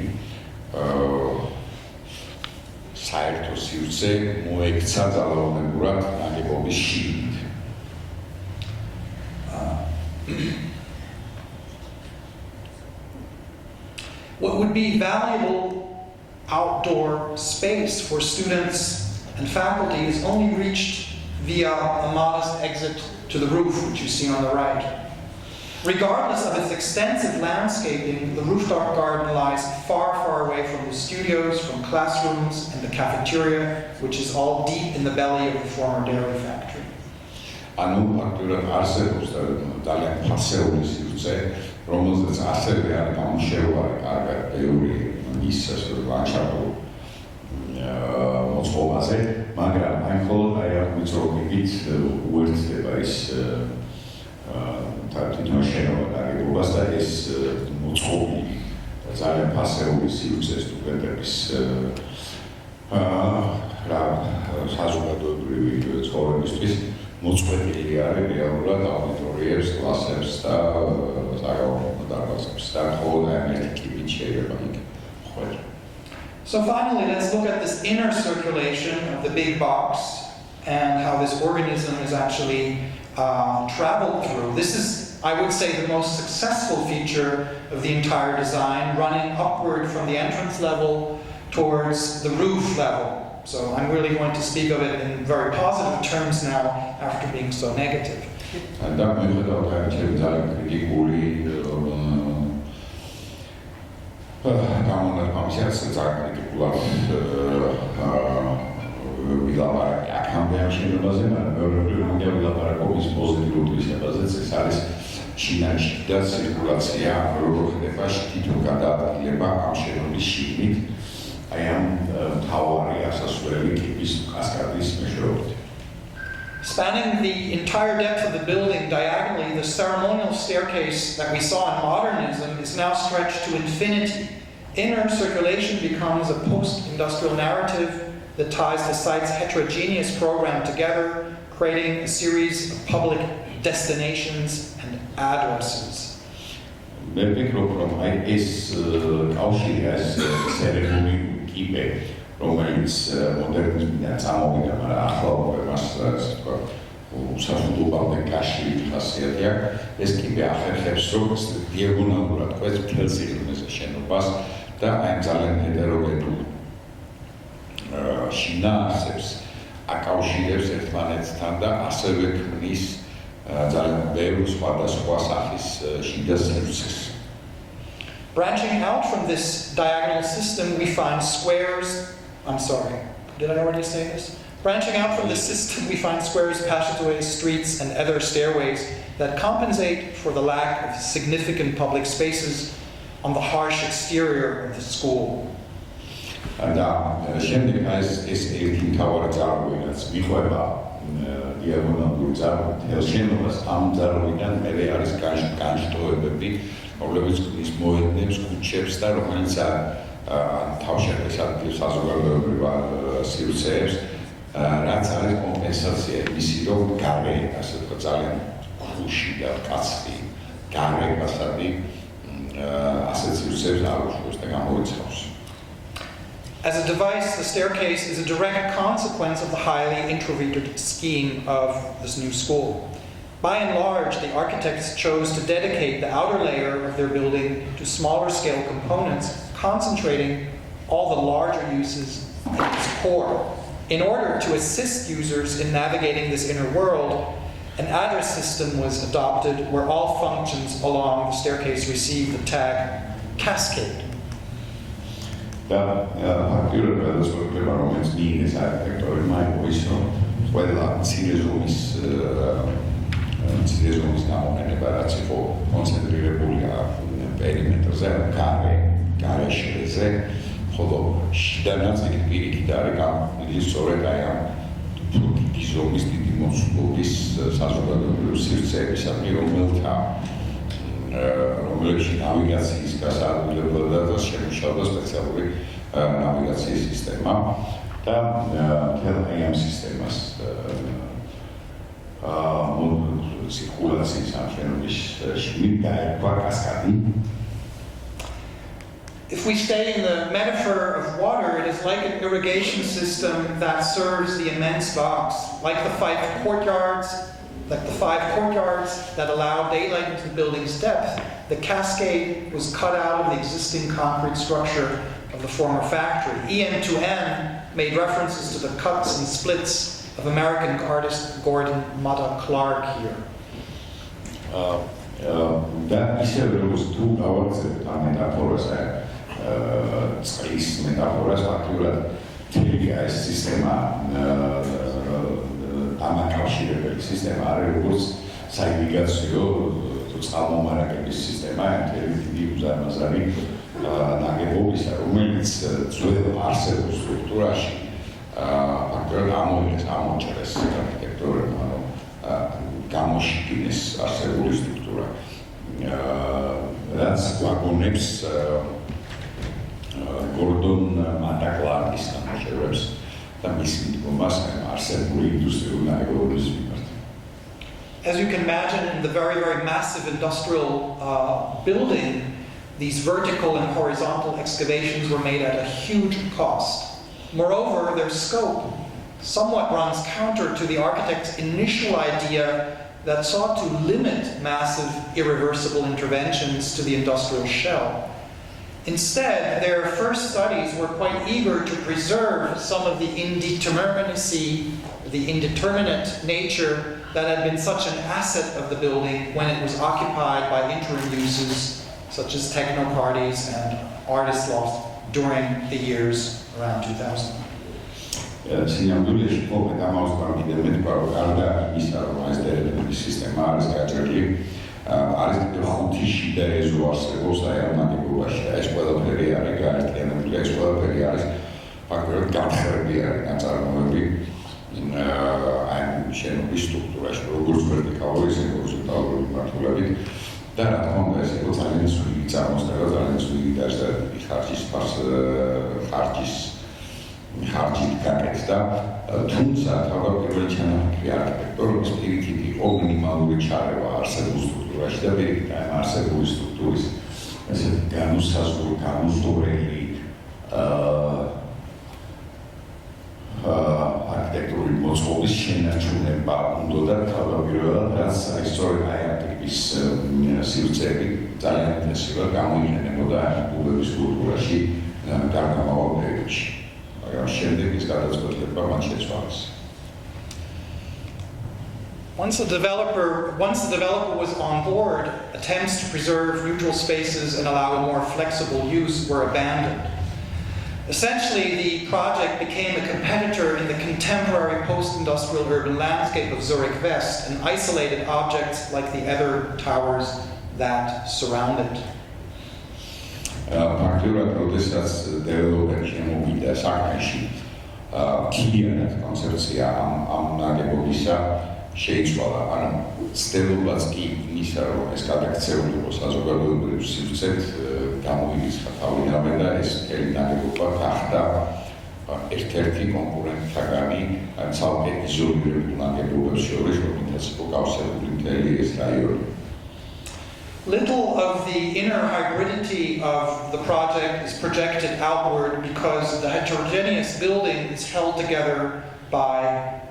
საერთო სივრცე მოექცა ძალაუნებურად ნაგებობის შიგნით. What would be valuable outdoor space for students and faculty is only reached via a modest exit to the roof, which you see on the right. Regardless of its extensive landscaping, the rooftop garden lies far, far away from the studios, from classrooms, and the cafeteria, which is all deep in the belly of the former dairy factory. ანუ ფაქტურად არსებობს ძალიან ფასეული სივრცე, რომელზეც ასევე არის გამშევარი კარგად ბევრი ის ასე ლანდშაფტო მოწყობაზე, მაგრამ აი მხოლოდ აი ამ მიწრობებით უერთდება ის თვითონ შენობა ნაგებობას და ეს მოწყობილი ძალიან ფასეული სივრცე სტუდენტების რა საზოგადოებრივი ცხოვრებისთვის მოწყვეტილი არის რეალურად აუდიტორიებს, კლასებს და საგალობლო დარბაზებს და მხოლოდ ერთი კიბით შეიძლება იქ. So finally, let's look at this inner circulation of the big box and how this organism is actually traveled through. This is, I would say, the most successful feature of the entire design, running upward from the entrance level towards the roof level. So I'm really going to speak of it in very positive terms now after being so negative. და მიუხედავად ამისა ძალიან კრიტიკული გამონათქვამისას ძალიან კრიტიკულად ვილაპარაკე აქამდე ამ შენობაზე, მაგრამ მეორე პრიორიტეტი ვილაპარაკობის პოზიტიურ თვისებაზეც ეს არის შინაში და ცირკულაცია როგორ ხდება თვითონ გადაადგილება ამ შენობის შიგნით აი ამ მთავარი ასასვლელი კიბის კასკადის მეშვეობით. Spanning the entire depth of the building diagonally, the ceremonial staircase that we saw in modernism is now stretched to infinity. Inner circulation becomes a post-industrial narrative that ties the site's heterogeneous program together, creating a series of public destinations and addresses. მე ვფიქრობ, რომ აი ეს კავშირი ეს ცერემონიული კიბე რომელიც მოდერნიზმიდან წამოვიდა, მაგრამ ახალობებას ასე ვთქვათ, უსაფრთხოებამდე კავშირი ხასიათი აქვს. ეს კიბე ახერხებს, რომ დიაგონალურად კვეთს მთელ სიღრმეზე შენობას და აი ძალიან ჰეტეროგენულ შინაარსებს აკავშირებს ერთმანეთთან და ასევე ქმნის ძალიან ბევრ სხვადასხვა სახის შიდა სივრცეს. Branching out from this diagonal system, we find squares. I'm sorry, did I already say this? Branching out from this system, we find squares, passageways, streets, and other stairways that compensate for the lack of significant public spaces on the harsh exterior of the school. და შემდეგ ეს ერთი მთავარი წარმოი, რაც მიყვება დიაგონალური წარმოი, თელ შენობას ამ წარმოიდან მერე არის განშტოებები, რომლებიც ქმნის მოედნებს, ქუჩებს და რომელიც თავშეყრის ადგილს საზოგადოებრივ სივრცეებს რაც არის კომპენსაცია იმისი, რომ გარე, ასე ვთქვათ, ძალიან ქუში და კაცრი გარე ფასადი ასეთ სივრცეებს არ უშვებს და გამოიცავს. As a device, the staircase is a direct consequence of the highly introverted scheme of this new school. By and large, the architects chose to dedicate the outer layer of their building to smaller scale components, concentrating all the larger uses at its core. In order to assist users in navigating this inner world, an address system was adopted where all functions along the staircase receive the tag cascade. Architectură spune românesc bine să arhitectori mai poiso, poate la țirezomis namonenebarați fo concentrირებული პერიმეტრზე გარე შეზე, ხოლო შიდა ნაწილი პირიქით არის გამოყენებული სწორედ აი ამ დიდი ზომის დიდი მოსკოვის საზოგადოებრივი სივრცეებისადმი, რომელებში ნავიგაციის გასაადვილებლად და შემუშავდა სპეციალური ნავიგაციის სისტემა და მთელ აი ამ სისტემას ცირკულაციის ამ შენობის შიგნით გაერქვა კასკადი. If we stay in the metaphor of water, it is like an irrigation system that serves the immense box, like the five courtyards that allow daylight into the building's depth. The cascade was cut out of the existing concrete structure of the former factory. EM to M made references to the cuts and splits of American artist Gordon Matta Clark here. That is a two hours metaphors. Წყლის მეტაფორას ფაქტურად თელი ეს სისტემა დამაკავშირებელი სისტემა არის, როგორც საირიგაციო წყალმომარაგების სისტემა, მთელი დიდი უზარმაზარი ნაგებობისა, რომელიც ძველ არსებულ სტრუქტურაში ფაქტურად ამოჭრეს არქიტექტურა, გამოშიგინეს არსებული სტრუქტურა. რაც გვაგონებს Gordon Matta Clark's გამოშერებს და მის მიდგომას არსებული ინდუსტრიული ნაგებობების მიმართ. As you can imagine, in the very, very massive industrial building, these vertical and horizontal excavations were made at a huge cost. Moreover, their scope somewhat runs counter to the architect's initial idea that sought to limit massive, irreversible interventions to the industrial shell. Instead, their first studies were quite eager to preserve some of the indeterminacy, the indeterminate nature that had been such an asset of the building when it was occupied by interim uses such as techno parties and artist lofts during the years around 2000. Sinjamdulieši kopēc amauspām idemet par garda izsarunājis sistēmā არის გაჭრილი. არის ხუთი შიდა ეზო არსებობს აი ამ ნაგებობაში. ეს ყველაფერი არის გაერთიანებული, ეს ყველაფერი არის ფაქტობრივად გათხრებიანი ნაწარმოები აი შენობის სტრუქტურაში, როგორც ვერტიკალური, ისე ჰორიზონტალური მიმართულებით და რა თქმა უნდა ეს იყო ძალიან ცივი წარმოსდება, ძალიან ცივი ხარჯის ხარჯით გაკეთდა, თუმცა თავდაპირველი ჩანაფიქრი არქიტექტურის პირიქით იყო მინიმალური ჩარევა არსებულ სტრუქტურაში და პირიქით ამ არსებული სტრუქტურის ესეთი განუსაზღვრელი არქიტექტურული მოწყობის შენარჩუნება უნდა თავდაპირველად, რაც სწორედ აი ამ ტიპის სივრცეები ძალიან ინტენსიურად გამოიყენებოდა კლუბების კულტურაში გარკვეულ პერიოდში. Once the developer was on board, attempts to preserve neutral spaces and allow a more flexible use were abandoned. Essentially, the project became a competitor in the contemporary post-industrial urban landscape of Zurich West and isolated objects like the other towers that surround it. Architectura protestas development შემოვიდა საქმეში ქიანად კონცეფცია ამ ნაგებობისა შეიცვალა, ანუ ცდილობაც კი იმისა, რომ ეს გადაქცეული იყო საზოგადოებრივ სივრცეთ, გამოირიცხა თავიდანვე და ეს მთელი ნაგებობა გახდა ერთ-ერთი კონკურენტთაგანი ცალკე იზოლირებულ ნაგებობებს შორის, რომელთაც მოკავშირეებული მთელი ეს რაიონი. Little of the inner hybridity of the project is projected outward because the heterogeneous building is held together by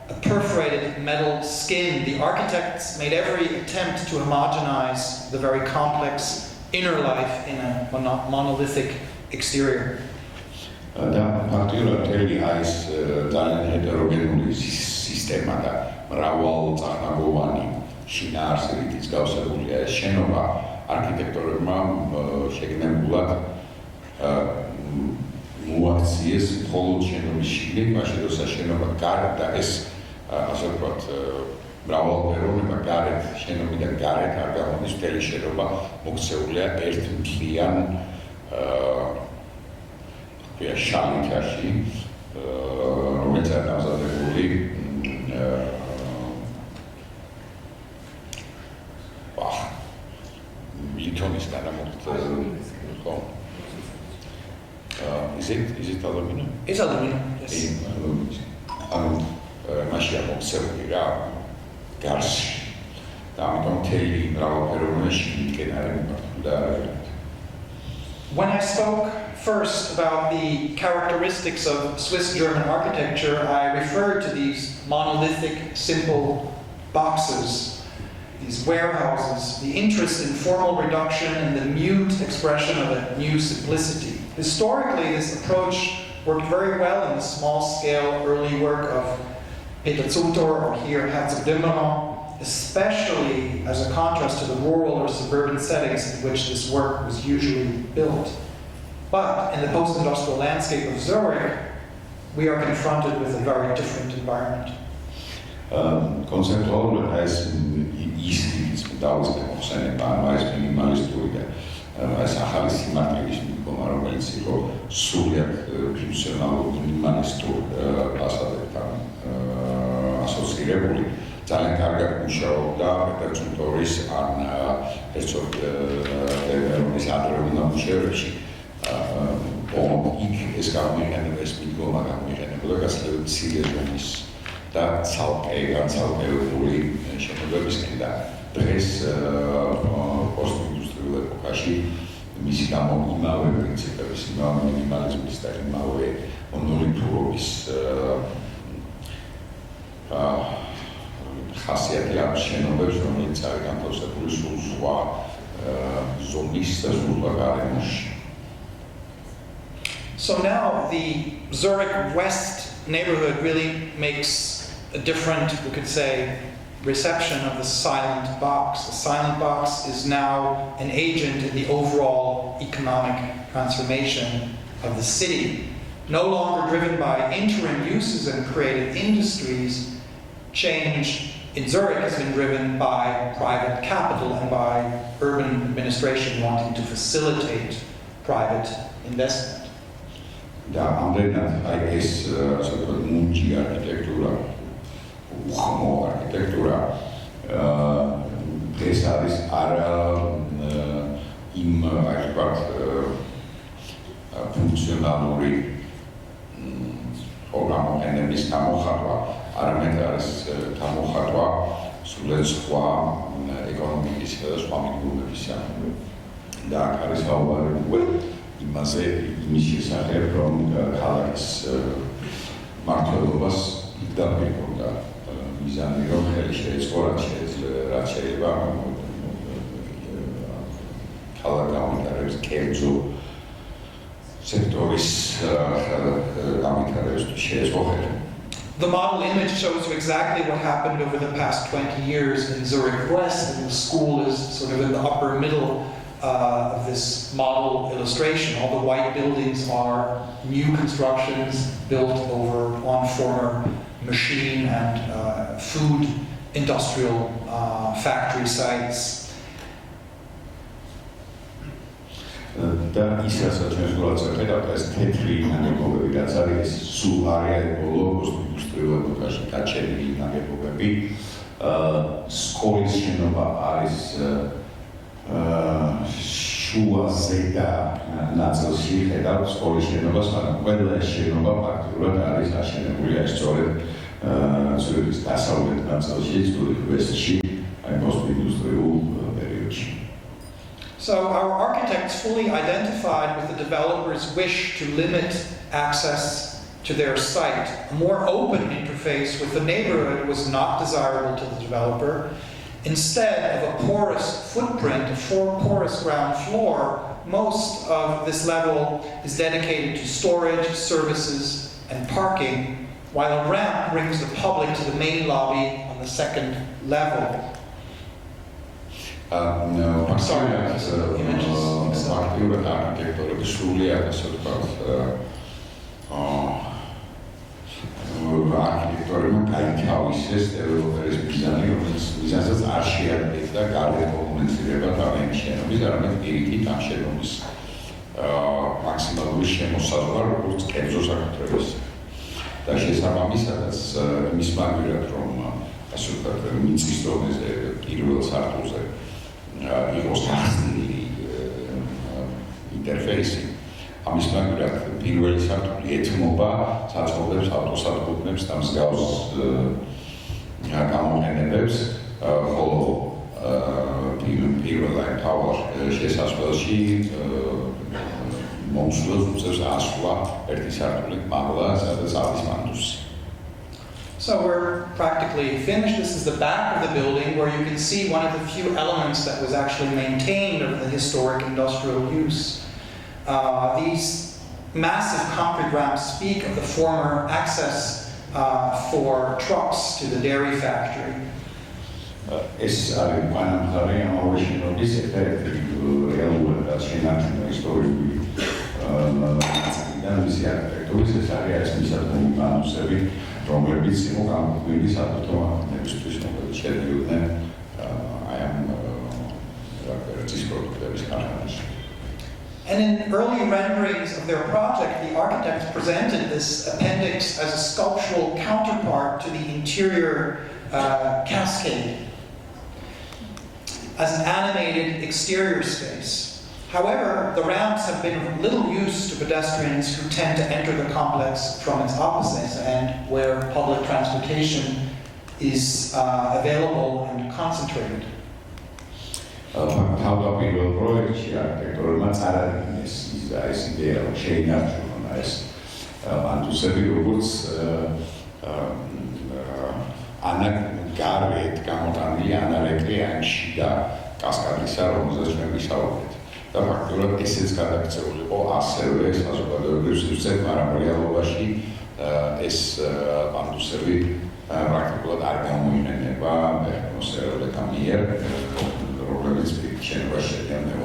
a perforated metal skin. The architects made every attempt to homogenize the very complex inner life in a monolithic exterior. და ფაქტიურად მთელი არის ძალიან ჰეტეროგენული სისტემა და მრავალწახნაგოვანი შინაარსით გავსებულია ეს შენობა არქიტექტორებმა შეგნებულად მოაქციეს მხოლოდ შენობის შიგნით, მაშინ როცა შენობა გარეთ და ეს ასე ვთქვათ მრავალფეროვნება გარეთ შენობიდან გარეთ არ გამოდის მთელი შენობა მოქცეულია ერთ მთლიან შალითაში რომელიც არის დამზადებული ლითონისგან ხო Is it aluminum? It's aluminum, yes. ანუ მაშინ მოქცეული რა გარსი და ამიტომ მთელი მრავალფეროვნება შიგნით არის. When I spoke first about the characteristics of Swiss-German architecture, I referred to these monolithic, simple boxes, these warehouses, the interest in formal reduction and the mute expression of a new simplicity. Historically, this approach worked very well in the small-scale early work of Peter Zumthor or here Herzog Dimmermann, especially as a contrast to the rural or suburban settings in which this work was usually built. But in the post-industrial landscape of Zurich, we are confronted with a very different environment. Conceptual has easily Bideau's demonstration by minimalisturi as a halis materialist რომელიც იყო სულიად ფუნქციონალურ მინიმალისტურ ასპექტთან ასოცირებული ძალიან კარგად მუშაობდა პეტერ ზუმთორის ან ერცოგის ადრეულ ნამუშევრებში იქ ეს გამოიყენება ეს მიდგომა გამოიყენებოდა გასაგებად მცირე ზომის და განცალკევებული შენობებისკენ და დღეს პოსტინდუსტრიულ ეპოქაში მისი გამო იმავე პრინციპების, იმავე მინიმალიზმის და იმავე მონოლითურობის ხასიათი აქვს შენობებს, რომელიც არის განთავსებული სულ სხვა ზომის და სულ სხვა გარემოში. So now the Zurich West neighborhood really makes a different, we could say, reception of the silent box. The silent box is now an agent in the overall economic transformation of the city. No longer driven by interim uses and creative industries, change in Zurich has been driven by private capital and by urban administration wanting to facilitate private investment. Da André is munchi architectura. უხმო არქიტექტურა ეს არის არა იმ აი ვთქვათ ფუნქციონალური ორგანოების გამოხატვა, არამედ არის გამოხატვა სულ სხვა ეკონომიკის და სხვა მიდგომების და აქ არის საუბარი იმაზე იმის შესახებ, რომ ქალაქის მმართველობას იდაპირებდა მიზანი რომ ხელი შეეწყო რაც შეიძლება ქალაქ გამიტარებს კერძო სექტორის გამიტარებს შეეწყო ხელი. The model image shows you exactly what happened over the past 20 years in Zurich West, and the school is sort of in the upper middle of this model illustration. All the white buildings are new constructions built on former machine and food industrial factory sites. და ის რასაც ჩვენ სულაც ხედავთ ეს თეთრი ნაგებობები რაც არის სულ არის ბოლო პოსტინდუსტრიულ ეპოქაში გაჩენილი ნაგებობები სკოლის შენობა არის შუა ზედა ნაწილში ხედავთ სკოლის შენობას, მაგრამ ყველა შენობა ფაქტურად არის აშენებული აი სწორედ ცურვის დასავლეთ ნაწილში, ცურვის ვესტში, აი პოსტინდუსტრიულ პერიოდში. So our architects fully identified with the developer's wish to limit access to their site. A more open interface with the neighborhood was not desirable to the developer. Instead of a porous footprint, a porous ground floor, most of this level is dedicated to storage, services, and parking, while a ramp brings the public to the main lobby on the second level. Აქტიურად არქიტექტურები სრულიად ასე ვთქვათ არქიტექტორებმა გაითავისეს დეველოპერის მიზანი, რომელსაც არ შეადგენდა გარდა კომუნიცირება თავიანთი შენობის, არამედ პირიქით ამ შენობის მაქსიმალური შემოსაზღვრა როგორც კერძო საკუთრების. და შესაბამისადაც იმის მაგალითად რომ ასე ვთქვათ მიწის დონეზე პირველ სართულზე იყოს გახსნილი ინტერფეისი. ამის მაგალითად პირველი სართული ეთმობა საწყობებს ავტოსადგურებს და მსგავს გამოყენებებს, ხოლო პირველ აი თავარ შესასვლელში მომსვლელს უწევს ასვლა ერთი სართულით მაღლა, სადაც არის მანდუსი. So we're practically finished. This is the back of the building where you can see one of the few elements that was actually maintained of the historic industrial use. These massive concrete ramps speak of the former access for trucks to the dairy factory. ეს არის პანამხარი ამავე შენობის ერთ-ერთი რეალურად შენარჩუნებული ისტორიული ნაწილი მისი არქიტექტურის. ეს არის მისადგომი პანუსები, რომლებიც იყო გამოყენებული საბუთო მანქანებისთვის, რომელიც შედიოდნენ აი ამ რაკერის პროდუქტების ქარხანაში. And in early renderings of their project, the architects presented this appendix as a sculptural counterpart to the interior cascade, as an animated exterior space. However, the ramps have been of little use to pedestrians who tend to enter the complex from its opposite end, where public transportation is available and concentrated. თავდაპირველ პროექტში არქიტექტორებმა წარადგინეს ეს იდეა, რომ შეინარჩუნონ ეს მანდუსები, როგორც გარეთ გამოტანილი ანარეკლიანში და კასკადისა, რომელზეც ჩვენ ვისაუბრეთ. და ფაქტობრივად ესეც გადაქცეული იყო ასევე საზოგადოებრივ სივრცეში, მაგრამ რეალობაში ეს მანდუსები პრაქტიკულად არ გამოიყენება მოსწავლეთა მიერ, რომლებიც შენობაში შედგენილ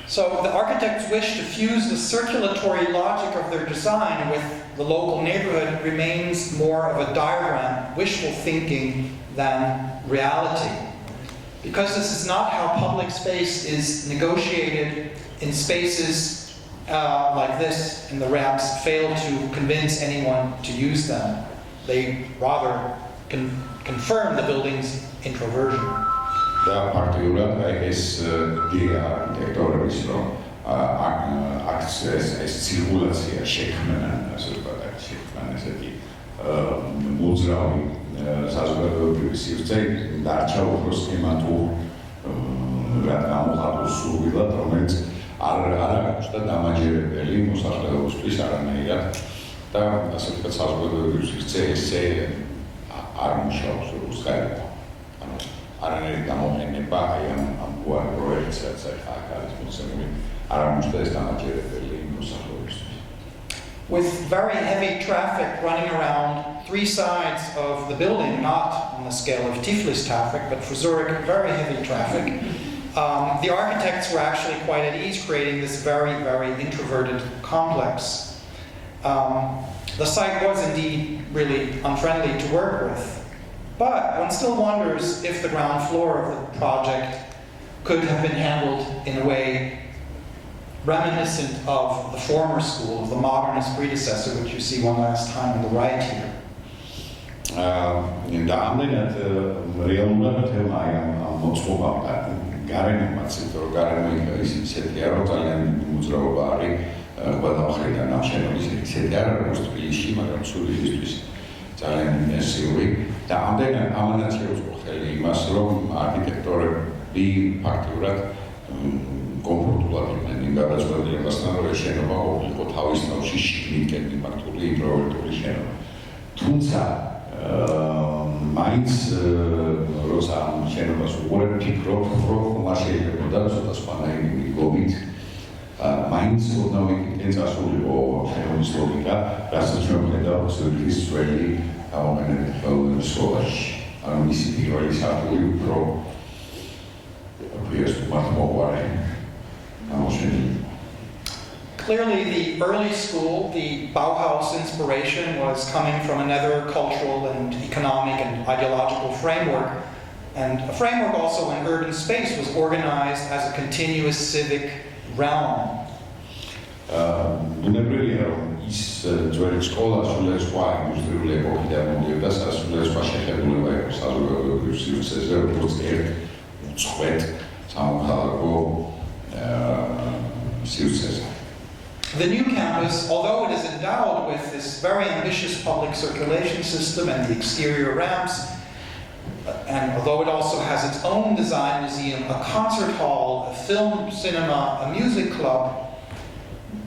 So the architects wish to fuse the circulatory logic of their design with the local neighborhood remains more of a diagram, wishful thinking than reality. Because this is not how public space is negotiated in spaces like this, and the ramps fail to convince anyone to use them. They rather confirm the building's introversion. და ფაქტობრივად ეს იდეა არქიტექტორების რომ ეს ცირკულაცია შექმნან, ასე ვთქვათ, შექმნან ესეთი მოძრავი საზოგადოებრივი სივრცე დარჩა უფრო სქემატურ გამოხატულ სურვილად, რომელიც არ აღმოჩნდა დამაჯერებელი მოსახლეობისთვის არანაირად და ასე ვთქვათ საზოგადოებრივი სივრცე ესე არ მუშაობს როგორც ხარება. არანაირი გამოყენება აი ამ პროექტს, რაც აქ არის მოცემული, არ აღმოჩნდა ეს დამაჯერებელი მოსახლეობისთვის. With very heavy traffic running around three sides of the building, not on the scale of Tbilissi traffic, but for Zurich, very heavy traffic, the architects were actually quite at ease creating this very, very introverted complex. The site was indeed really unfriendly to work with. But one still wonders if the ground floor of the project could have been handled in a way reminiscent of the former school, of the modernist predecessor, which you see one last time on the right here. და ამდენად რეალურად თემა ამ მოწყობამ გარემოც, რომ გარემო ის ისეთი არა, ძალიან მოძრაობა არის ყველა მხრიდან ამ შენობის ისეთი არა, როგორც თბილისში, მაგრამ სულისთვის ძალიან ინტენსიური და ამანაც შეუწყო ხელი იმას, რომ არქიტექტორები ფაქტიურად კომფორტულად იყვნენ იმ გადაწყვეტილებასთან, რომ ეს შენობა ყოფილიყო თავის თავში შიგნით კენტრიფაქტული ინტროვერტული შენობა. თუმცა მაინც როცა ამ შენობას უყურებ, ფიქრობ, რომ მას შეიძლებოდა ცოტა სხვანაირი მიგობით მაინც ოდნავ წასულიყო შენობის ლოგიკა, რასაც ჩვენ ვხედავთ ზუგდიდის ძველი გამოყენებით ხელოვნების სკოლაში. ანუ მისი პირველი სართული უფრო Clearly, the early school, the Bauhaus inspiration, was coming from another cultural and economic and ideological framework, and a framework also in urban space was organized as a continuous civic realm. ის ძველი სკოლა სულ სხვა ინდუსტრიული ეპოქიდან მომდიოდა, სასულიერო სხვა შეხედულება იყო საზოგადოებრივ სივრცეზე, როგორც ერთ უწყვეტ სამოქალაქო სივრცეზე. The new campus, although it is endowed with this very ambitious public circulation system and the exterior ramps, and although it also has its own design museum, a concert hall, a film cinema, a music club,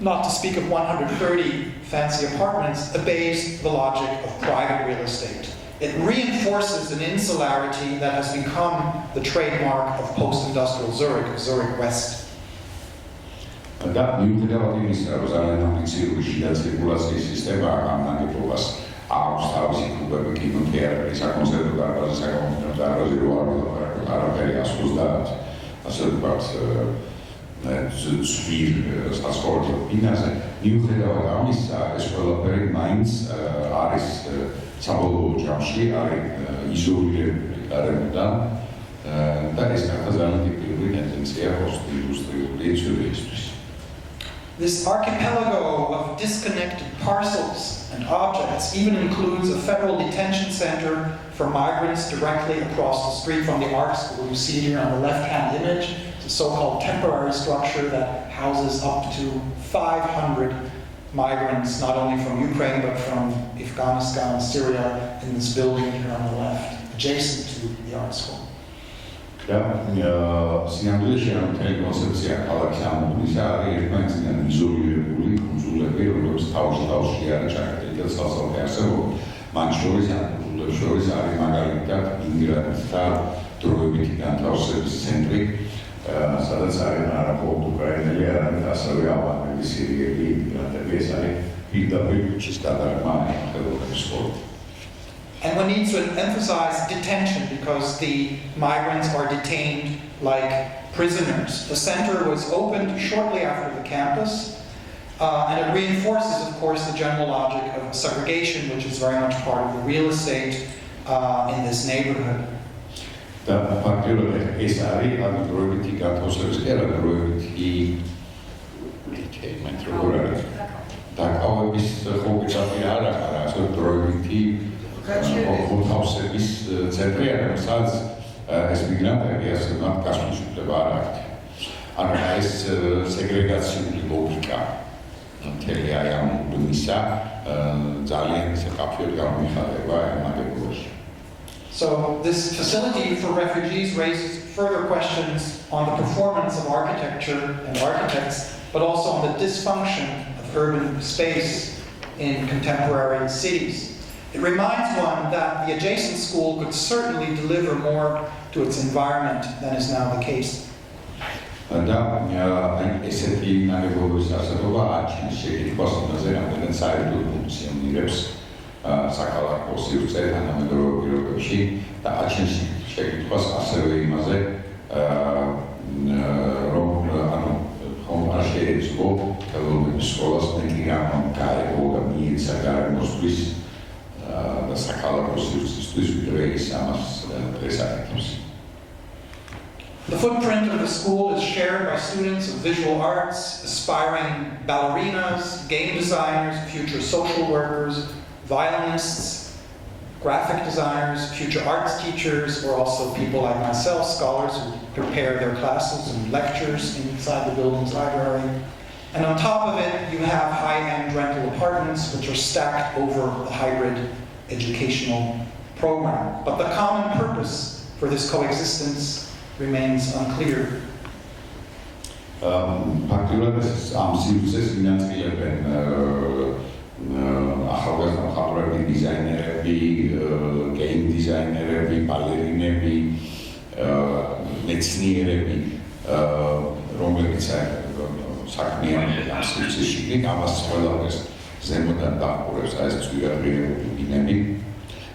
not to speak of 130 fancy apartments, obeys the logic of private real estate. It reinforces an insularity that has become the trademark of post-industrial Zurich, of Zurich West. და მიუხედავად იმისა, რომ ძალიან ამბიციური შიდა ცირკულაციის სისტემა ამ ნაგებობას აქვს თავისი კლუბები, კინოთეატრები, საკონცერტო დარბაზი, საკონცერტო დარბაზი რო არაფერი 130, ასე ვთქვათ, ძვირ სპორტულ ბინაზე, მიუხედავად ამისა, ეს ყველაფერი მაინც არის საბოლოო ჯამში არის იზოლირებული გარემოდან და ეს გახდა ძალიან ტიპიური ტენდენცია პოსტინდუსტრიული ცვლილებისთვის. This archipelago of disconnected parcels and objects even includes a federal detention center for migrants directly across the street from the art school. You see here on the left-hand image, it's a so-called temporary structure that houses up to 500 migrants, not only from Ukraine, but from Afghanistan and Syria, in this building here on the left, adjacent to the art school. სინამდვილეში ამ მთელი კონცეფცია ქალაქის ამოქმედისა არის ერთმანეთისგან იზოლირებული კუნძულები, როგორც თავში არის ჩაკეტილი და სალსალფე არსებობა. მათ შორის ამ კუნძულებს შორის არის მაგალითად იმიგრანტთა დროებითი განთავსების ცენტრი, სადაც არის არა მხოლოდ უკრაინელი, არამედ ასევე ალბანელი, სირიელი იმიგრანტები. ეს არის პირდაპირ ქუჩის გადაღება ხელოვნების სკოლა. And we need to emphasize detention because the migrants are detained like prisoners. The center was opened shortly after the campus, and it reinforces, of course, the general logic of segregation, which is very much part of the real estate in this neighborhood. და ფაქტობრივად ეს არის დროებითი განთავსების დროებითი დაკავების ხუბიცაფი არ არის, ასე დროებითი მოთავსების ცენტრი არის, სადაც ეს მიგრანტები ასე მათ გასვლის უფლება არ აქვთ. ანუ ეს სეგრეგაციული ლოგიკა მთელი აი ამ მისა ძალიან საკაფიოდ გამიხარება ამ ნაგებობაში. So this facility for refugees raises further questions on the performance of architecture and architects, but also on the dysfunction of urban space in contemporary cities. It reminds one that the adjacent school could certainly deliver more to its environment than is now the case. და ესეთი ნაგებობის არსებობა აჩენს შეკითხვას, რამდენად საერთოდ ფუნქციონირებს საქალაქო სივრცე თანამედროვე პირობებში და აჩენს შეკითხვას ასევე იმაზე, რომ ანუ ხომ არ შეიძლება ხელოვნების სკოლას მეტი რამ გაეღო და მიეცა გარემოსთვის და საქალაქო სივრცისთვის ვიდრე ის ამას ესაკეთებს. The footprint of the school is shared by students of visual arts, aspiring ballerinas, game designers, future social workers, violinists, graphic designers, future arts teachers, or also people like myself, scholars who prepare their classes and lectures inside the building's library. And on top of it, you have high-end rental apartments, which are stacked over the hybrid educational program. But the common purpose for this coexistence remains unclear. Particularly, am sirdzes finanțierile ახალგაზრდა მხატვრები, დიზაინერები, გეიმ დიზაინერები, ბალერინები, მეცნიერები, რომლებიც საქმიანობენ ამ სივრცეში, ამას ყველაფერს ზემოდან დაყურებს ეს ძვირადღირებული ბინები,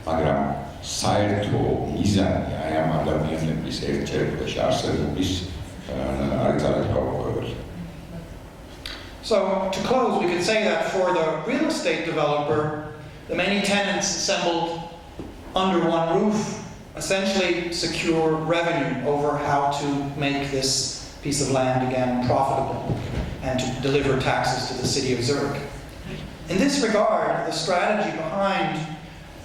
მაგრამ საერთო მიზანი აი ამ ადამიანების ერთჯერადობაში არსებობის არის ძალიან გაურკვეველი. So, to close, we could say that for the real estate developer, the many tenants assembled under one roof essentially secure revenue over how to make this piece of land again profitable and to deliver taxes to the city of Zurich. In this regard, the strategy behind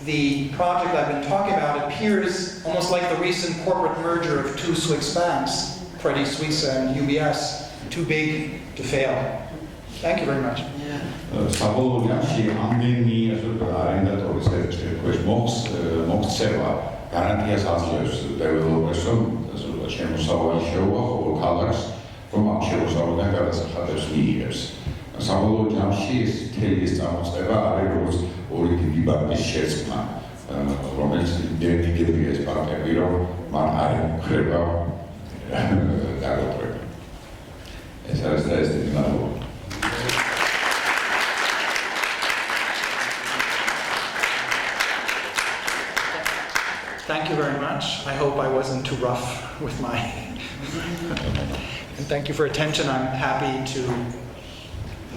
the project I've been talking about appears almost like the recent corporate merger of two Swiss banks, Credit Suisse and UBS, too big to fail. Thank you very much. საბოლოოში ამდენი არენდატორის ერთგვარ მოქცევა გარანტიას აძლევს დეველოპერს, რომ შემოსავალი შეუვა ხოლო ქალაქს, რომ ამ შემოსავალიდან გადასახადებს მიიღებს. საბოლოო ჯამში ეს მთელი ეს წამოწყება არის როგორც ორი დიდი ბანკის შერწყმა, რომელიც დედიკებია ეს ბანკები, რომ მან არ ემუქრება დაგოტრება. ეს არის და ეს დიდი მადლობა. Thank you very much. I hope I wasn't too rough with my... And thank you for attention. I'm happy to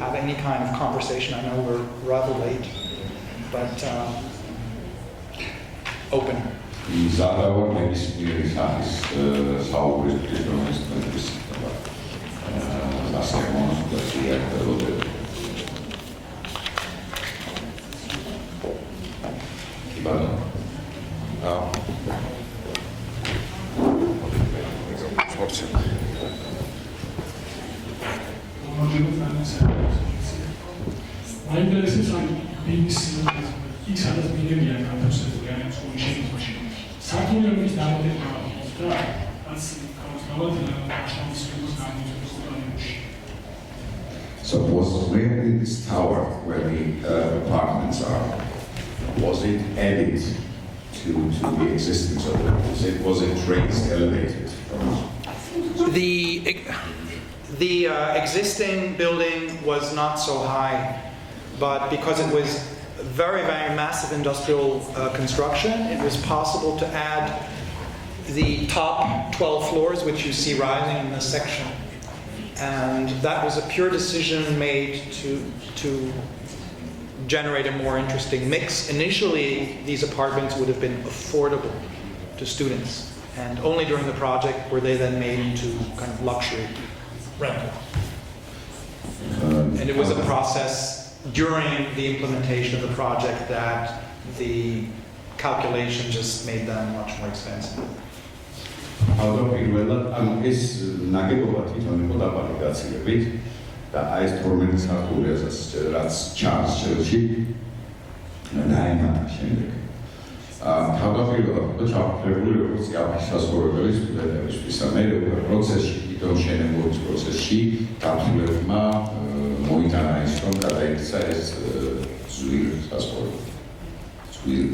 have any kind of conversation. I know we're rather late, but open. Intereses an Tbilissi იქ სადაც მინებიან განთავსებული არიან სკოლის შემოსვლაში. საქართველოს დამოუკიდებლობა და ასე გამოსავალი მასშტაბის გამოიყენება. So was really this tower where the apartments are, was it added to the existence of it? Was it raised, elevated? The existing building was not so high, but because it was very, very massive industrial construction, it was possible to add the top 12 floors, which you see rising in this section. And that was a pure decision made to generate a more interesting mix. Initially, these apartments would have been affordable to students, and only during the project were they then made into kind of luxury rental. And it was a process during the implementation of the project that the calculation just made them much more expensive. ეს ნაგებობა თვითონ იყო დაბალი გაცილებით და აი ეს 12 სართული რაც ჩანს ჭრილში დაიმატა შემდეგ. თავდაპირველად იყო ჩაფიქრებული როგორც იაფის სასწავლებელი სტუდენტებისთვის. მე პროცესში, კიდევ შენებობის პროცესში დამსვლებმა მოიტანა ის, რომ გადაიქცა ეს ძვირი სასწავლებელი. ძვირი.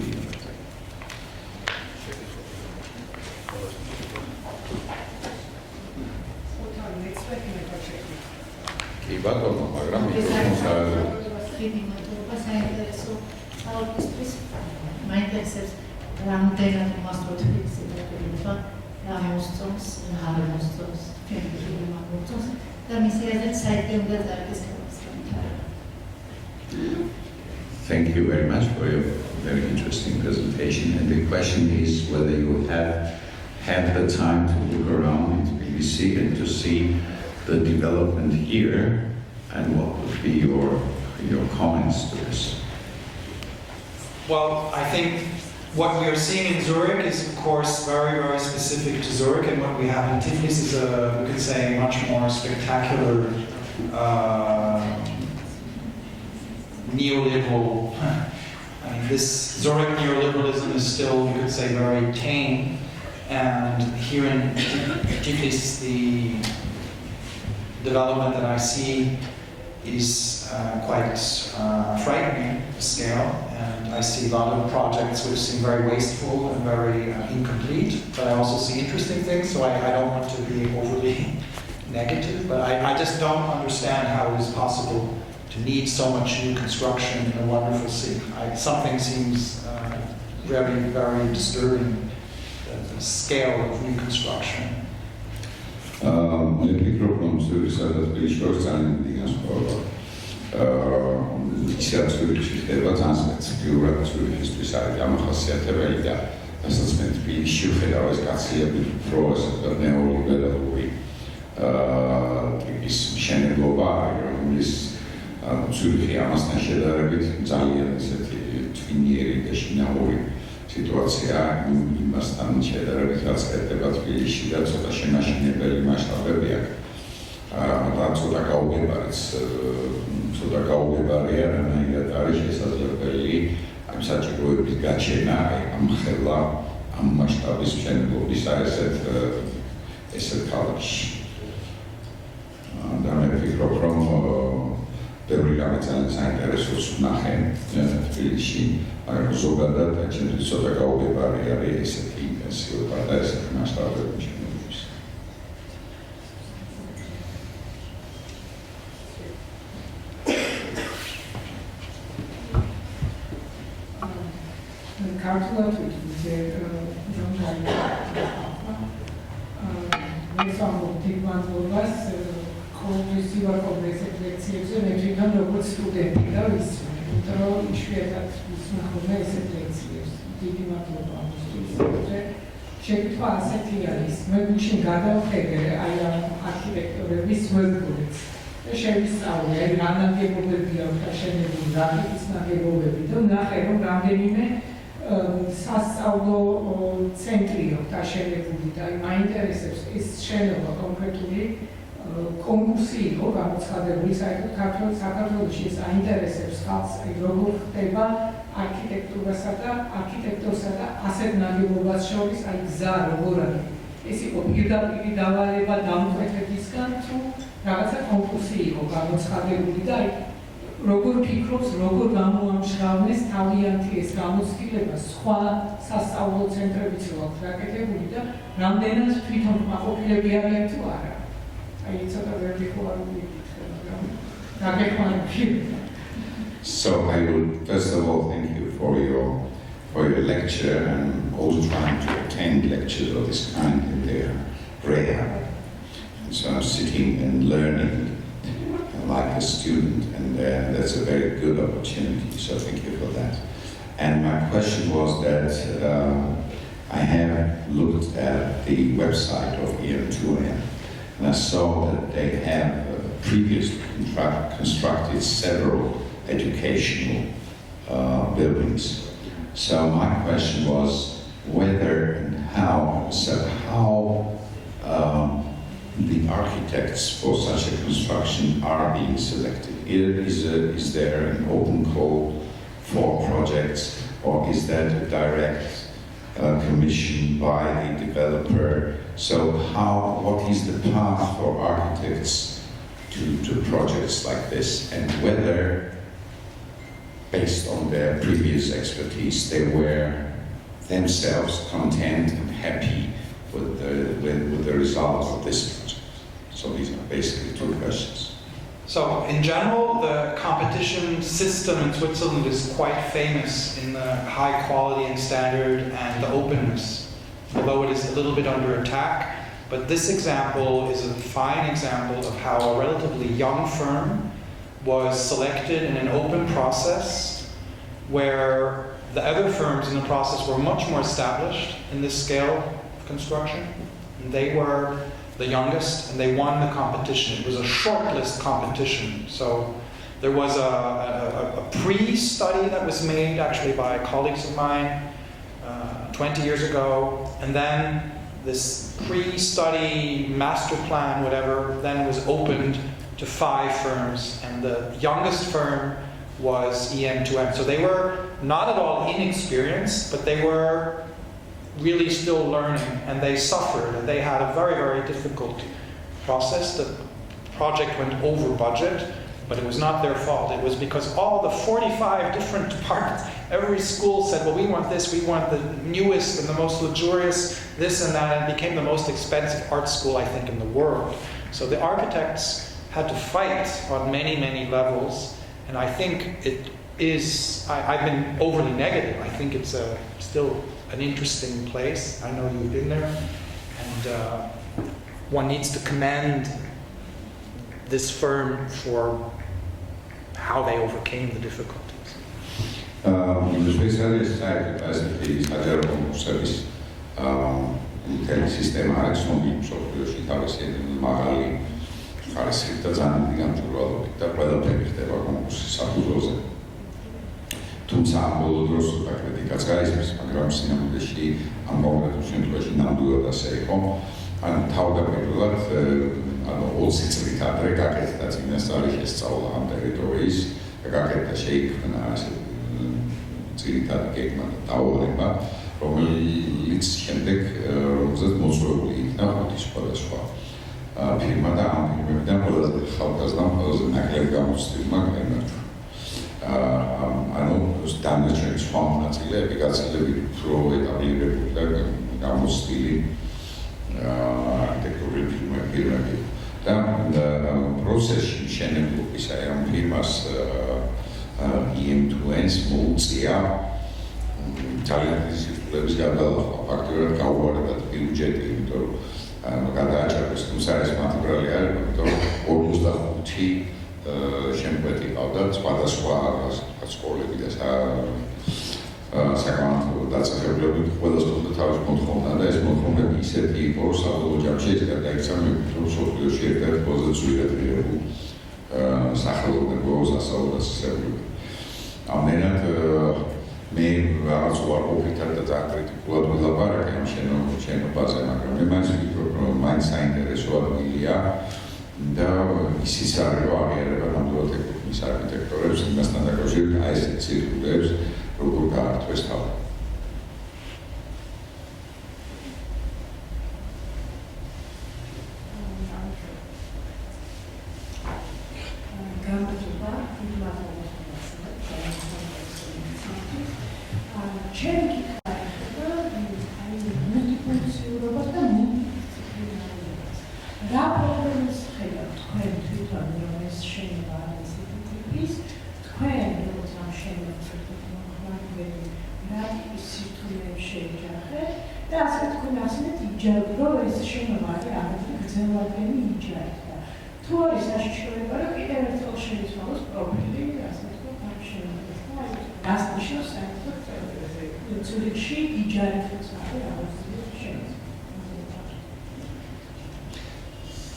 ბატონო, მაგრამ მაინტერესებს რამდენად მასწავლებლად ფიქსირდება და მოსწონს, არ მოსწონს, ფილმი მოსწონს და მისი აზრით საერთოდ უნდა წარგესკებას გამთარა. Thank you very much for your very interesting presentation. And the question is whether you have had the time to look around in Tbilisi and to see the development here, and what would be your comments to this? Well, I think What we are seeing in Zurich is, of course, very, very specific to Zurich, and what we have in Tbilissi is we could say, much more spectacular neoliberal. I mean, this Zurich neoliberalism is still, you could say, very tame, and here in Tbilissi, the development that I see is quite frightening, the scale, and I see a lot of projects which seem very wasteful and very incomplete, but I also see interesting things, so I don't want to be overly negative, but I just don't understand how it is possible to need so much new construction in a wonderful city. Something seems very, very disturbing, the scale of new construction. Ლექციურ კონცეპტსა და თბილისში ძალიან დიდი განსხვავება. ისედაც თბილისში ხდება ძალიან სპეციფიურად თბილისისთვის არის დამახასიათებელი და რასაც მე თბილისში ვხედავ ეს კაცები უფრო ესეთ ნეოლიბერალური ტიპის მშენებლობა, რომლის თბილისი ამასთან შედარებით ძალიან ესეთი twinieri და შინაური სიტუაცია იმასთან შედარებით რაც ხდება თბილისში და ცოტა შემაშინებელი მასშტაბები აქვს. და ცოტა გაუგებარია, რანაირად არის შესაძლებელი ამ საჭიროების გაჩენა ამ ხელა, ამ მასშტაბის მშენებლობისა ესეთ ქალაქში. და მე ვფიქრობ, რომ ბევრი რამე ძალიან საინტერესოს ვნახე თბილისში, მაგრამ ზოგადად ჩემთვის ცოტა გაუგებარი არის ესეთი ინტენსივობა და ესეთი მასშტაბები მშენებლობის. ქართულად ვიტყვი რომ მე სამბობ მანძილობას ყოველთვის ვიყავ ესეთ ლექციებზე მე თვითონ როგორც სტუდენტი და ვიცი რომ იშვიათად ვისმენხობ ესეთ ლექციებს დიდი მადლობა ამისთვის შეკითხვა ასეთი არის მე გუშინ გადავხედე აი ამ არქიტექტურების ვებგვერდს და შევისწავლე აი რა ნაგებობები აქვს აშენებული რა ტიპის ნაგებობები და ვნახე რომ რამდენიმე სასწავლო ცენტრი აქვს აშენებული და მაინტერესებს ეს შენობა კონკრეტული კონკურსი იყო გამოცხადებული საერთოდ საქართველოში ეს აინტერესებს ხალხს როგორ ხდება არქიტექტურასა და არქიტექტორსა და ასეთ ნაგებობას შორის აი გზა როგორ არის ეს იყო პირდაპირ დავალება დამკვეთებისგან თუ რაღაცა კონკურსი იყო გამოცხადებული და აი როგორ ფიქრობს როგორ გამოამშრალნეს თავიანთი ეს გამოცდილება სხვა სასწავლო ცენტრებიც რო აქვს გაკეთებული და რამდენად თვითონ კმაყოფილები არიან თუ არა So I would first of all thank you for your lecture and also trying to attend lectures of this kind in their rare. So I'm sitting and learning like a student and that's a very good opportunity, so thank you for that. And my question was that I have looked at the website of EM2M. And I saw that they have previously constructed several educational buildings. So my question was whether and how the architects for such a construction are being selected. Is there an open call for projects, or is that a direct commission by the developer? So what is the path for architects to projects like this, and whether, based on their previous expertise, they were themselves content and happy with the results of this project? So these are basically two questions. So in general, the competition system in Switzerland is quite famous in the high quality and standard and the openness, although it is a little bit under attack. But this example is a fine example of how a relatively young firm was selected in an open process where the other firms in the process were much more established in this scale of construction. And they were the youngest and they won the competition. It was a shortlist competition. So there was a pre-study that was made actually by colleagues of mine 20 years ago, and then this pre-study master plan, whatever, then was opened to 5 firms, and the youngest firm was EM2M. So they were not at all inexperienced, but they were really still learning, and they suffered, and they had a very, very difficult process. The project went over budget, but it was not their fault. It was because all the 45 different departments, every school said, well, we want this, we want the newest and the most luxurious, this and that, and it became the most expensive art school, I think, in the world. So the architects had to fight on many, many levels, and I think it is, I've been overly negative. I think it's still an interesting place. I know you've been there, and one needs to commend this firm for how they overcame the difficulties. Schweizer Architektur საჯარო კონკურსების მთელი სისტემა არის ცნობილი მსოფლიოში თავისი მაღალი ხარისხით და ძალიან დიდი გამჭვირვალობით და ყველაფერი ხდება კონკურსის საფუძველზე. თუმცა ამ ბოლო დროს კრიტიკაც გაიზარდა, მაგრამ სინამდვილეში ამ კონკრეტულ შემთხვევაში ნამდვილად ასე იყო. ანუ თავდაპირველად 20 წლით ადრე გაკეთდა წინასწარი შესწავლა ამ ტერიტორიის და გაკეთდა შეიქმნა ასე ძირითადი გეგმა და დავალება, რომელიც შემდეგ რომელზეც მოწვეული იქნა 5 სხვადასხვა ფირმა და ამ ფირმებიდან ყველაზე ხალხასთან ყველაზე ნაკლები გამოცდილმა გაიმარჯვა. ანუ დანარჩენი სხვა მონაწილეები გაცილებით უფრო ეტაბლირებული და გამოცდილი არქიტექტურული ფილმები. და პროცესში მშენებლობის აი ამ ფირმას EM2M-ს მოუწია ძალიან დიდი სირთულეების გადალახვა, ფაქტობრივად გაუვარდა ბიუჯეტი, იმიტომ რომ გადააჭარბეს, თუმცა ეს მათი ბრალი არ იყო, იმიტომ რომ 45 შემკვეთი ყავდათ სხვადასხვა სკოლები და საკანონმდებლო დაწესებულებით ყველას ჰქონდა თავის მოთხოვნა და ეს მოთხოვნები ისეთი იყო, რომ საბოლოო ჯამში ეს გადაიქცა მეკუთვნილ მსოფლიოში ერთ-ერთ ყველაზე ძვირადღირებულ სახელოვნებო სასწავლო დაწესებულებად. ამენად მე რაღაც უარყოფითად და ძალიან კრიტიკულად ვილაპარაკე ამ შენობაზე, მაგრამ მე მაინც ვფიქრობ, რომ მაინც საინტერესო ადგილია და ისიც არის, რომ აღიარება ნამდვილად ეკუთვნის არქიტექტორებს იმასთან დაკავშირებით აი ესეთ სირთულეებს როგორ გაართვეს თავი.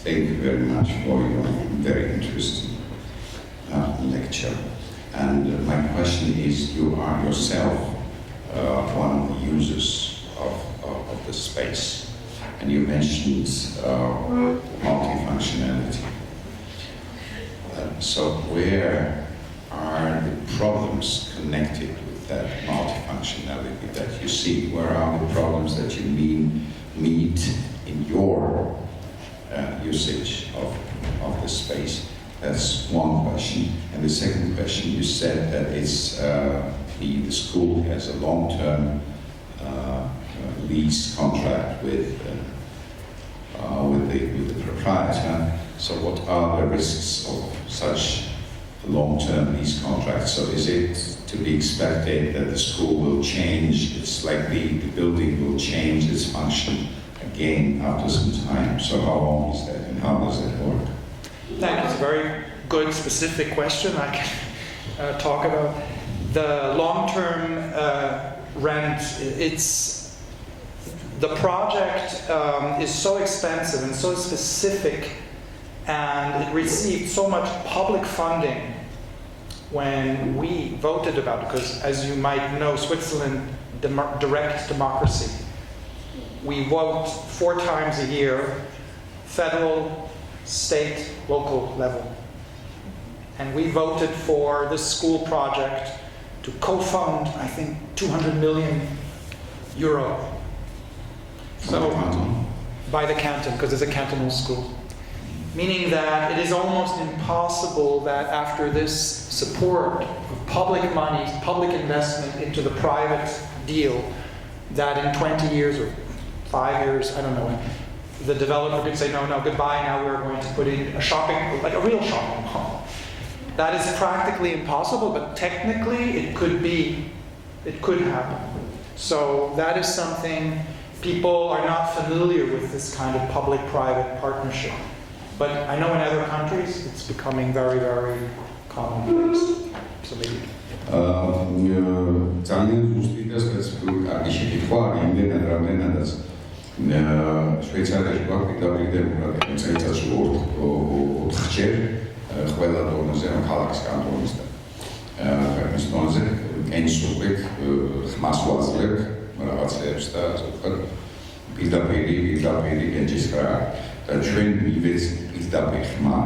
Thank you very much for your very interesting lecture. And my question is, you are yourself one of the users of the space, and you mentioned multifunctionality. So where are the problems connected with that multifunctionality that you see? Where are the problems that you meet in your usage of the space? That's one question. And the second question, you said that it's the school has a long-term lease contract with the proprietor. So what are the risks of such a long-term lease contract? So is it to be expected that the school will change? It's like the building will change its function again after some time. So how long is that and how does it work? That is a very good, specific question. I can talk about the long-term rent. The project is so expensive and so specific, and it received so much public funding when we voted about it, because as you might know, Switzerland direct democracy. We vote 4 times a year, federal, state, local level. And we voted for this school project to co-fund, I think, 200 million euro. So, by the canton, because it's a cantonal school. Meaning that it is almost impossible that after this support of public money, public investment into the private deal, that in 20 years or 5 years, I don't know, the developer could say, no, goodbye, now we're going to put in a shopping, like a real shopping mall. That is practically impossible, but technically it could happen. So that is something, people are not familiar with this kind of public-private partnership. But I know in other countries it's becoming very, very commonplace. So maybe. ძალიან ზუსტი და სპეციფიკური კარგი შეკითხვა არის იმდენად რამდენადაც შვეიცარიაში გვაქვს პირდაპირ დემოკრატია წელიწადში 4-ჯერ ყველა დონეზე ქალაქის კანტონის და ქვეყნის დონეზე კენსურით ხმას ვაძლევთ რაღაცებს და ასე ვთქვათ პირდაპირ კენჭისყრა და ჩვენ მივეცით პირდაპირ ხმა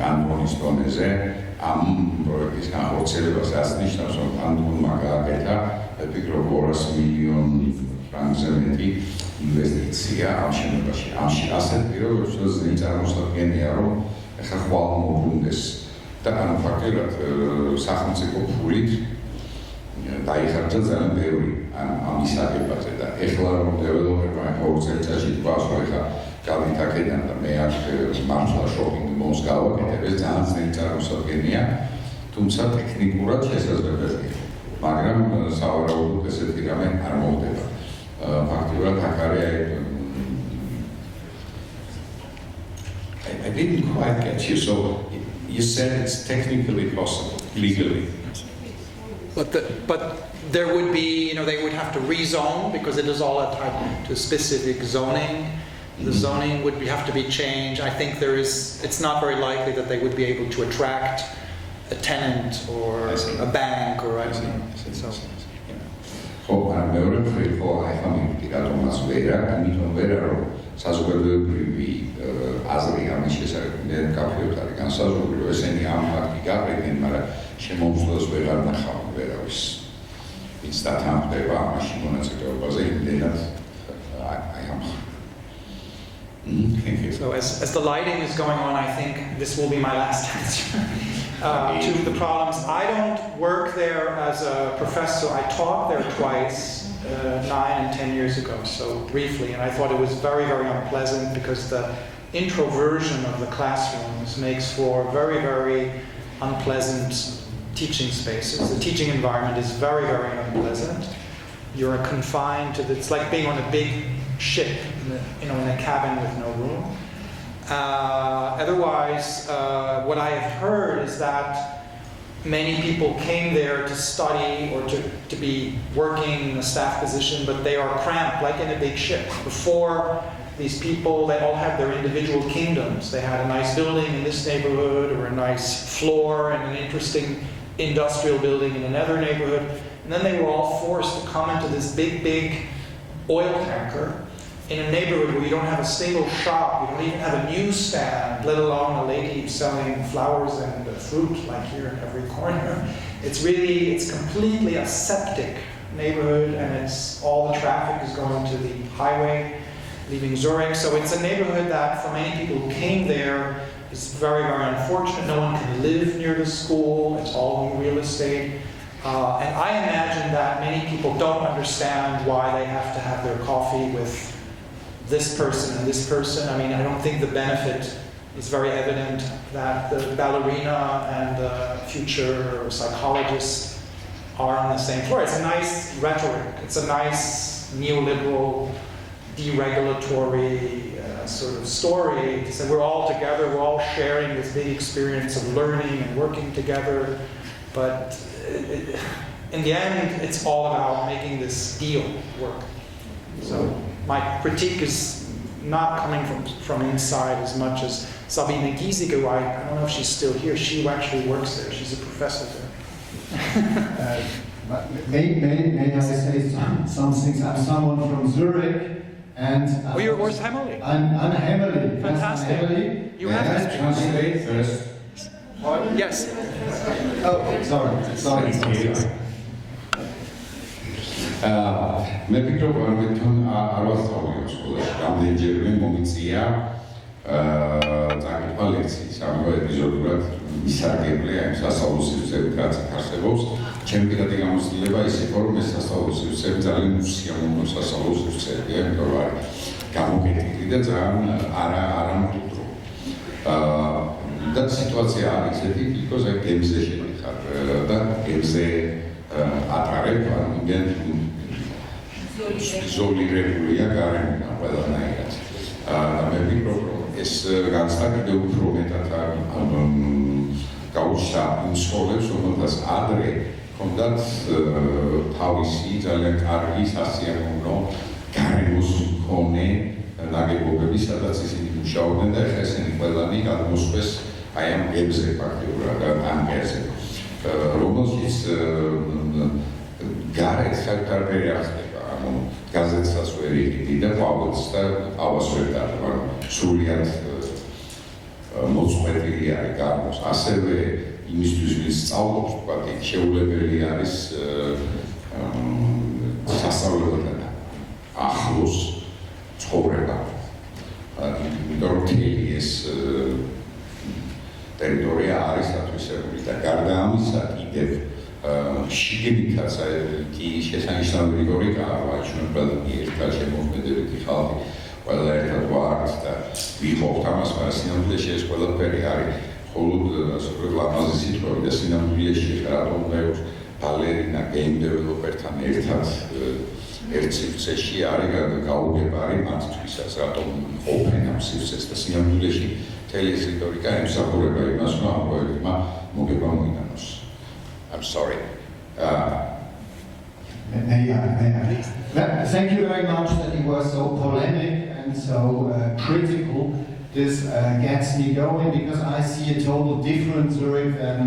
კანტონის დონეზე ამ პროექტის განხორციელებას ასნიშნავს რომ კანტონმა გააკეთა ფიქრობ 200 მილიონი ფრანკზე მეტი ინვესტიცია ამ შენობაში. ამში ასეთ პირობებში ზეი წარმოსადგენია რომ ეხლა ხვალ მოგვუნდეს და ანუ ფაქტობრივად სახელმწიფო ფულით დაიხარჯა ძალიან ბევრი ამის აგებაზე და ეხლა რომ დეველოპერმა ეხლა 2 წელიწადში თქვას რომ ეხლა გავით აქედან და მე აქ მართლა შოპინგ მოლს გავაკეთებ ეს ძალიან ძნელი წარმოსადგენია თუმცა ტექნიკურად შესაძლებელია მაგრამ სავარაუდოდ ესეთი რამე არ მოხდება ფაქტობრივად აქ არის I didn't quite get you. So you said it's technically possible, legally. But there would be, they would have to rezone because it is all tied to specific zoning. The zoning would have to be changed. I think it's not very likely that they would be able to attract a tenant or a bank or anything. საზოგადოებრივი აზრი ამის შესახებ კაფეოთ არის განსაზღვრული, ესენი ამ ფაქტი გაყრიდნენ, მაგრამ შემოუძლოს ვეღარ ნახავენ ვერავის. ვინც დათანხმდება ამაში მონაწილეობაზე იმდენად აი ამ. So as the lighting is going on, I think this will be my last answer to the problems. I don't work there as a professor. I taught there twice. 9 and 10 years ago, so briefly, and I thought it was very, very unpleasant because the introversion of the classrooms makes for very, very unpleasant teaching spaces. The teaching environment is very, very unpleasant. You're confined to it's like being on a big ship, in a cabin with no room. Otherwise, what I have heard is that many people came there to study or to be working in a staff position, but they are cramped like in a big ship. Before, these people, they all had their individual kingdoms. They had a nice building in this neighborhood or a nice floor in an interesting industrial building in another neighborhood. And then they were all forced to come into this big, big oil tanker in a neighborhood where you don't have a single shop, you don't even have a newsstand, let alone a lady selling flowers and fruit like here in every corner. It's completely a septic neighborhood, and all the traffic is going to the highway, leaving Zurich. So it's a neighborhood that for many people who came there is very, very unfortunate. No one can live near the school, it's all new real estate. And I imagine that many people don't understand why they have to have their coffee with this person and this person. I mean, I don't think the benefit is very evident that the ballerina and the future psychologist are on the same floor. It's a nice rhetoric. It's a nice neoliberal, deregulatory sort of story to say we're all together, we're all sharing this big experience of learning and working together. But in the end, it's all about making this deal work. So my critique is not coming from inside as much as Sabine Giesiger, I don't know if she's still here, she actually works there, she's a professor there. May I say some things? I'm someone from Zurich, and where's Hemmerly? I'm Hemmerly. Fantastic. Yes, Hemmerly. You have to translate first. Yes. Oh, sorry. მე ვფიქრობ, რომ თან არ ვასწავლე სკოლაში. რამდენჯერმე მომიწია წაკითხვა ლექციის, ამიტომ ეპიზოდურად ისარგებლე ამ სასწავლო სივრცეებით, რაც არსებობს. ჩემი პირადი გამოცდილება ის იყო, რომ ეს სასწავლო სივრცეები ძალიან უსიამოვნო სასწავლო სივრცეებია, იმიტომ რომ არის გამოკეთილი და ძალიან არამკვდრო. და სიტუაცია არის ესეთი, because აი გემზე შევიხარ და გემზე ატარებ, ამიტომ იზოლირებულია გარემოდან ყველანაირად. და მე ვფიქრობ, რომ ეს განცდა კიდევ უფრო მეტად გაუჩნდა იმ სკოლებს, რომელთაც ადრე ჰქონდათ თავისი ძალიან კარგი სასიამოვნო გარემოს მქონე ნაგებობები, სადაც ისინი მუშაობდნენ და ეხლა ესენი ყველანი გადმოსვეს აი ამ გემზე ფაქტიურად ამ გემზე, რომელშიც გარეთ საკუთარი არ ხდება, ანუ გაზეთსაც ვერ იყიდი და ყვავილს და ყავას ვერ დარბა, სრულიად მოწყვეტილი არის გარემოს. ასევე იმისთვის, ვინც სწავლობს, ვთქვათ, იქ შეუძლებელი არის სასწავლებელთან ახლოს ცხოვრება. იმიტომ რომ ეს ტერიტორია არის ათვისებული და გარდა ამისა კიდევ შიგნითაც კი შესანიშნავი რიტორიკაა, ვაჩვენებ ყველანი ერთად შემოქმედებითი ხალხი, ყველა ერთად ვართ და ვიყოფთ ამას, მაგრამ სინამდვილეში ეს ყველაფერი არის მხოლოდ ლამაზი სიტყვები და სინამდვილეში რატომ მეუს ბალერინა გეიმ დეველოპერთან ერთად ერთ სივრცეში არის გაუგებარი მათთვისაც, რატომ ყოფენ ამ სივრცეს და სინამდვილეში მთელი ეს რიტორიკა ემსახურება იმას, რომ ამ პროექტმა მოგება მოიტანოს. I'm sorry. Thank you very much that you were so polemic and so critical. This gets me going because I see a total different Zurich than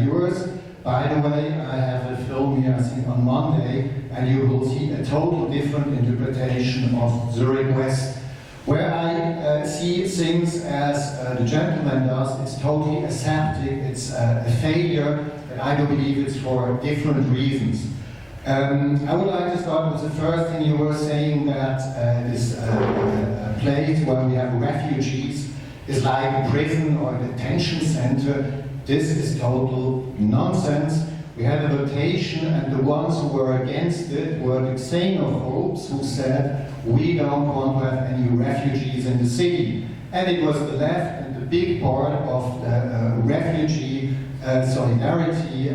yours. By the way, I have a film here, I think on Monday, and you will see a total different interpretation of Zurich West. Where I see things as the gentleman does, it's totally aseptic, it's a failure, and I do believe it's for different reasons. I would like to start with the first thing you were saying, that this place where we have refugees is like a prison or a detention center. This is total nonsense. We had a votation, and the ones who were against it were the xenophobes who said, we don't want to have any refugees in the city. And it was the left and the big part of the refugee solidarity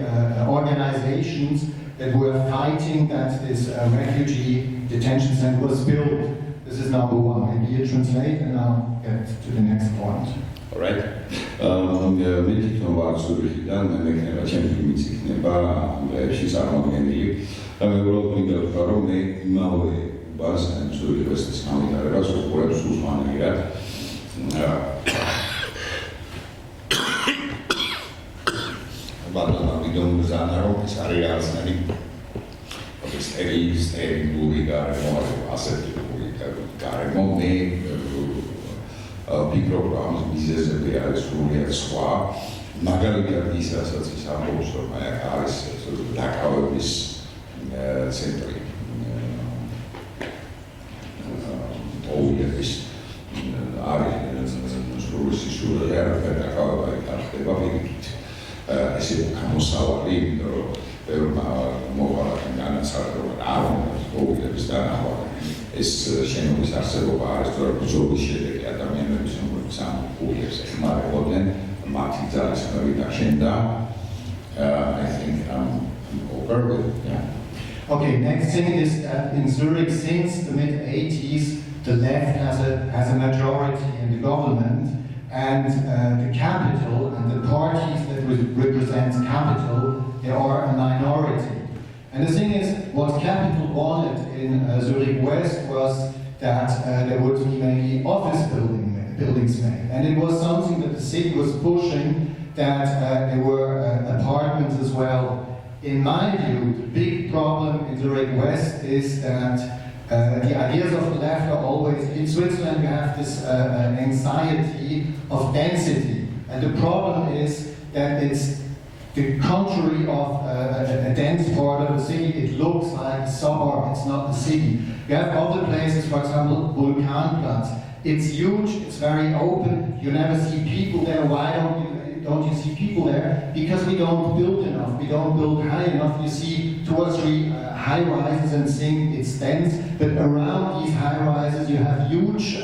organizations that were fighting that this refugee detention center was built. This is number one. Maybe you translate and I'll get to the next point. All right. მე თვითონ ვარ ზურიხიდან, მე მექნება ჩემი ფილმიც იქნება ანგლიაში წარმოდგენილი და მე უბრალოდ მინდა ვთქვა, რომ მე იმავე უბანს ზურიხის სამიტარებას უყურებს უსმანიერად. ბატონო ბიდომ ზანა რომ ეს არის რაღაცნაირი სტერილური გარემო, ასეთიკური გარემო, მე ვფიქრობ, რომ ამის მიზეზები არის სრულიად სხვა. მაგალითად ის, რასაც ის ამბობს, რომ აქ არის დაკავების ცენტრი, ობიექტის არის სრული სისულელე, არაფერი დაკავება არ ხდება პირიქით. ეს იყო გამოსავალი, იმიტომ რომ ბევრმა მოვალეებმა განაცხადა, არ უნდა ობიექტების დანახვა. ეს შენობის არსებობა არის სწორედ ბრძოლის შედეგი ადამიანების, რომლებიც ამ ობიექტს ეხმარებოდნენ, მათი ძალისხმევით აშენდა. I think I'm over with, yeah. Okay, next thing is that in Zurich since the mid-80s, the left has a majority in the government, and the capital and the parties that represent capital, they are a minority. And the thing is, what capital wanted in Zurich West was that there would be maybe office buildings made. And it was something that the city was pushing, that there were apartments as well. in my view, the big problem in Zurich West is that the ideas of the left are always, in Switzerland we have this anxiety of density. And the problem is that it's the contrary of a dense part of the city. It looks like a suburb, it's not the city. We have other places, for example, Vulkanplatz. It's huge, it's very open, you never see people there. Why don't you see people there? Because we don't build enough, we don't build high enough. You see 2 or 3 high rises and think it's dense, but around these high rises you have huge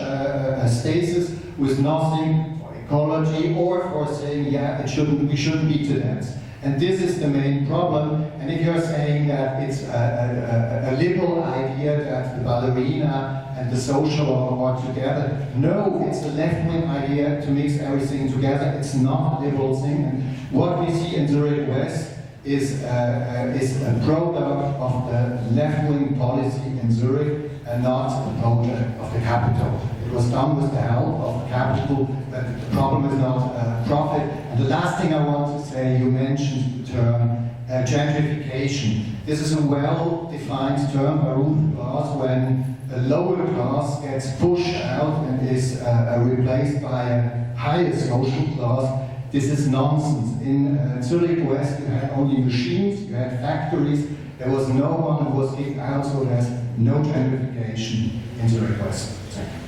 spaces with nothing for ecology or for saying, yeah, we shouldn't be too dense. And this is the main problem. And if you're saying that it's a liberal idea that the ballerina and the social are together, no, it's a left-wing idea to mix everything together. It's not a liberal thing. And what we see in Zurich West is a product of the left-wing policy in Zurich and not a project of the capital. It was done with the help of the capital, but the problem is not profit. And the last thing I want to say, you mentioned the term gentrification. This is a well-defined term by ruling class when a lower class gets pushed out and is replaced by a higher social class. This is nonsense. In Zurich West, you had only machines, you had factories, there was no one who was kicked out, so there's no gentrification in Zurich West. Thank you.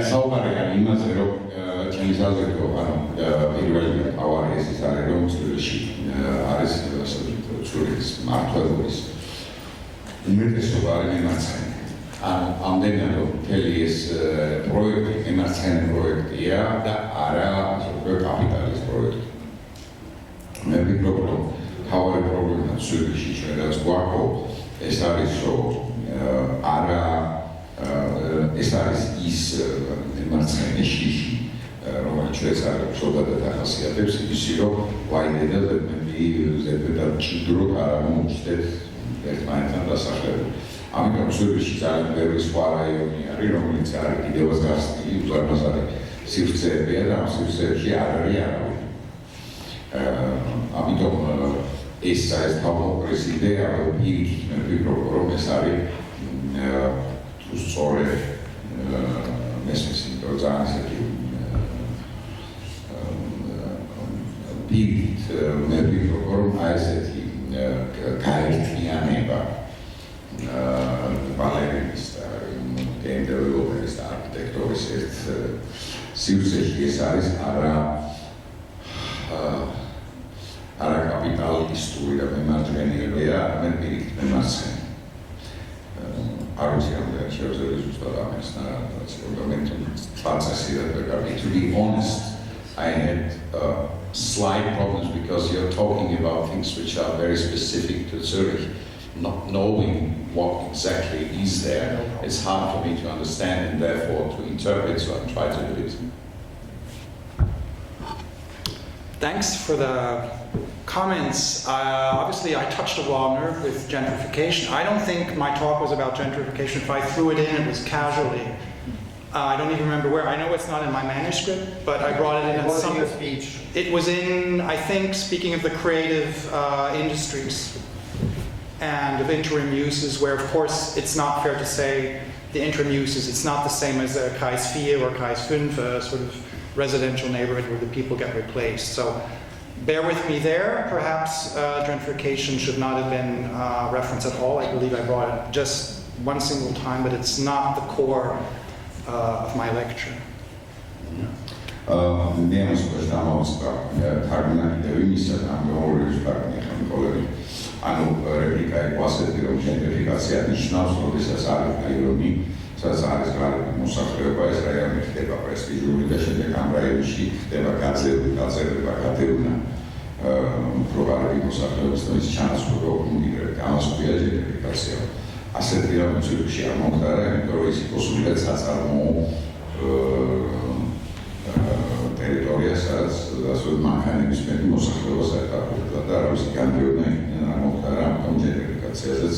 საუბარი არის იმაზე, რომ ჩემი აზრით, პირველი ავარია ის არის, რომ Zurichში არის Zurichის მმართველობის უმეტესობა არის მემარცხენე. ამდენად მთელი ეს პროექტი მემარცხენე პროექტია და არა კაპიტალის პროექტი. მე ვფიქრობ, რომ თავი პრობლემა Zurichში ჩვენ რაც გვაქვს, ეს არის, რომ ეს არის ის მემარცხენე შიში, რომელიც შვეიცარიელებს ოდადად ახასიათებს, ისი რომ ვაინდედები ზედმეტად ჭიდროდ არ აღმოჩნდეთ ერთმანეთთან დასახლებული. ამიტომ Zurichში ძალიან ბევრი სხვა რაიონი არის, რომელიც არის კიდევაც გასწრილი, უზარმაზარი სივრცეებია და ამ სივრცეებში არ არის არავინ. ამიტომ ეს არის თავმოყრის იდეა, რომ პირიქით მე ვფიქრობ, რომ ეს არის თუ სწორედ მესმის იმიტომ ძალიან ისეთი პირიქით მე ვფიქრობ, რომ აი ესეთი გაერთიანება ბალერინის და game developers და არქიტექტორის ერთ სივრცეში ეს არის არა კაპიტალისტური და მემარჯვენე იდეა, არამედ პირიქით მემარცხენე. არ ვიცი რამდენად შევძლებთ ზუსტად ამას to be honest, I had slight problems because you're talking about things which are very specific to Zurich, not knowing what exactly is there. It's hard for me to understand and therefore to interpret, so I'll try to do it. Thanks for the comments. Obviously, I touched a raw nerve with gentrification. I don't think my talk was about gentrification. If I threw it in, it was casually. I don't even remember where. I know it's not in my manuscript, but I brought it in some speech. It was in, I think, speaking of the creative industries and of interim uses, where, of course, it's not fair to say the interim uses, it's not the same as a Kreis 4 or Kreis 5, sort of residential neighborhood where the people get replaced. So bear with me there. Perhaps gentrification should not have been referenced at all. I believe I brought it just one single time, but it's not the core of my lecture. სადაც არის გარემო მოსახლეობა, ეს რაიონი ხდება პრესტიჟული და შემდეგ ამ რაიონში ხდება გაძლიერება, გადევნა უფრო გარემო მოსახლეობის და ის ჩანაცვლება უკუნდირებით. ამას ქვია ჟენტრიფიკაცია. ასეთი რამე Zurichში არ მომხდარა, იმიტომ რომ ის იყო სულიად საწარმოო ტერიტორია, სადაც ასეთ მანქანების მეტი მოსახლეობა საერთოდ და არავის განდევნა არ მომხდარა, ამიტომ ჟენტრიფიკაციაზეც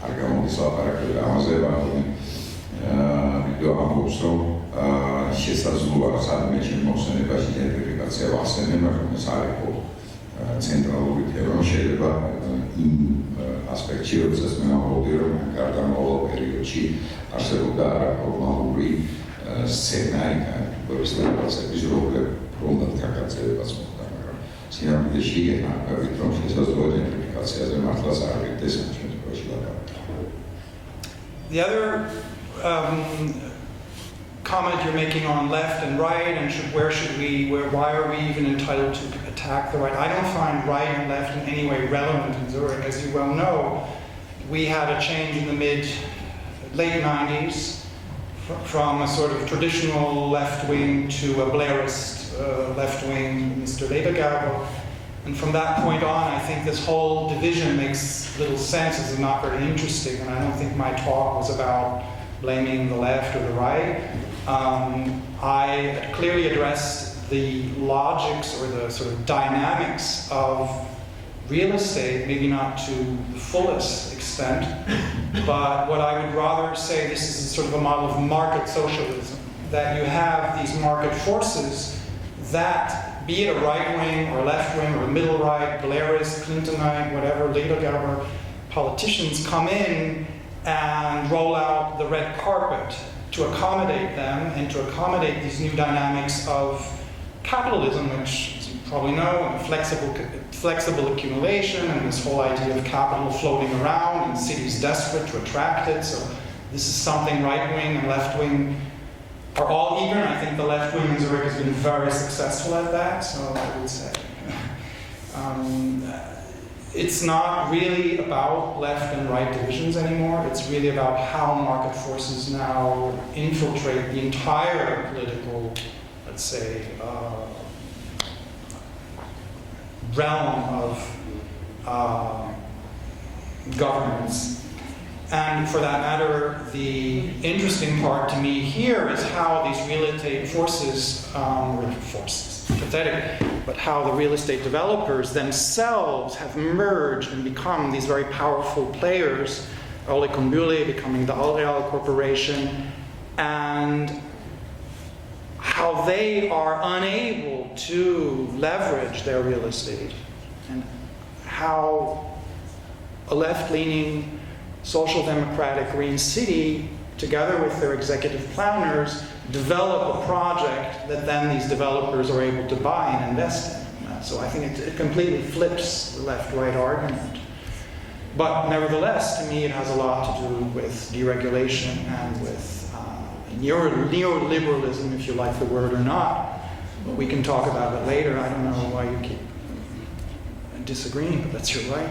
არ გამოდის ლაპარაკი ამაზე, ვარდნი ამბობს, რომ შესაძლოა სადმე შემოხსენებაში იდენტიფიკაცია ვახსენე, მაგრამ ეს არ იყო ცენტრალური თემა, შეიძლება იმ ასპექტში, როდესაც მე ამბობდი, რომ გარდამავალ პერიოდში არსებობდა არაფორმალური სცენა, ის რომლად გაგრძელებაც მოხდა, მაგრამ სინამდვილეში აკავით, რომ შესაძლოა იდენტიფიკაციაზე მართლაც არ ვიყდეს ამ შემთხვევაში ლაპარაკი. The other comment you're making on left and right, and why are we even entitled to attack the right? I don't find right and left in any way relevant in Zurich. As you well know, we had a change in the late 90s from a sort of traditional left wing to a Blairist left wing, Mr. Lebergerber. And from that point on, I think this whole division makes little sense. It's not very interesting, and I don't think my talk was about blaming the left or the right. I clearly addressed the logics or the sort of dynamics of real estate, maybe not to the fullest extent, but what I would rather say, this is sort of a model of market socialism, that you have these market forces that, be it a right wing or left wing or middle right, Blairist, Clintonite, whatever, Ledergerber, politicians come in and roll out the red carpet to accommodate them and to accommodate these new dynamics of capitalism, which, as you probably know, flexible accumulation and this whole idea of capital floating around and cities desperate to attract it. So this is something right wing and left wing are all eager, and I think the left wing in Zurich has been very successful at that, so I would say. It's not really about left and right divisions anymore. It's really about how market forces now infiltrate the entire political, let's say, realm of governance. And for that matter, the interesting part to me here is how these real estate forces, pathetic, but how the real estate developers themselves have merged and become these very powerful players, Ole Kumbule becoming the Allreal Corporation, and how they are unable to leverage their real estate, and how a left-leaning social democratic green city, together with their executive planners, develop a project that then these developers are able to buy and invest in. So I think it completely flips the left-right argument. But nevertheless, to me, it has a lot to do with deregulation and with neoliberalism, if you like the word or not. But we can talk about it later. I don't know why you keep disagreeing, but that's your right.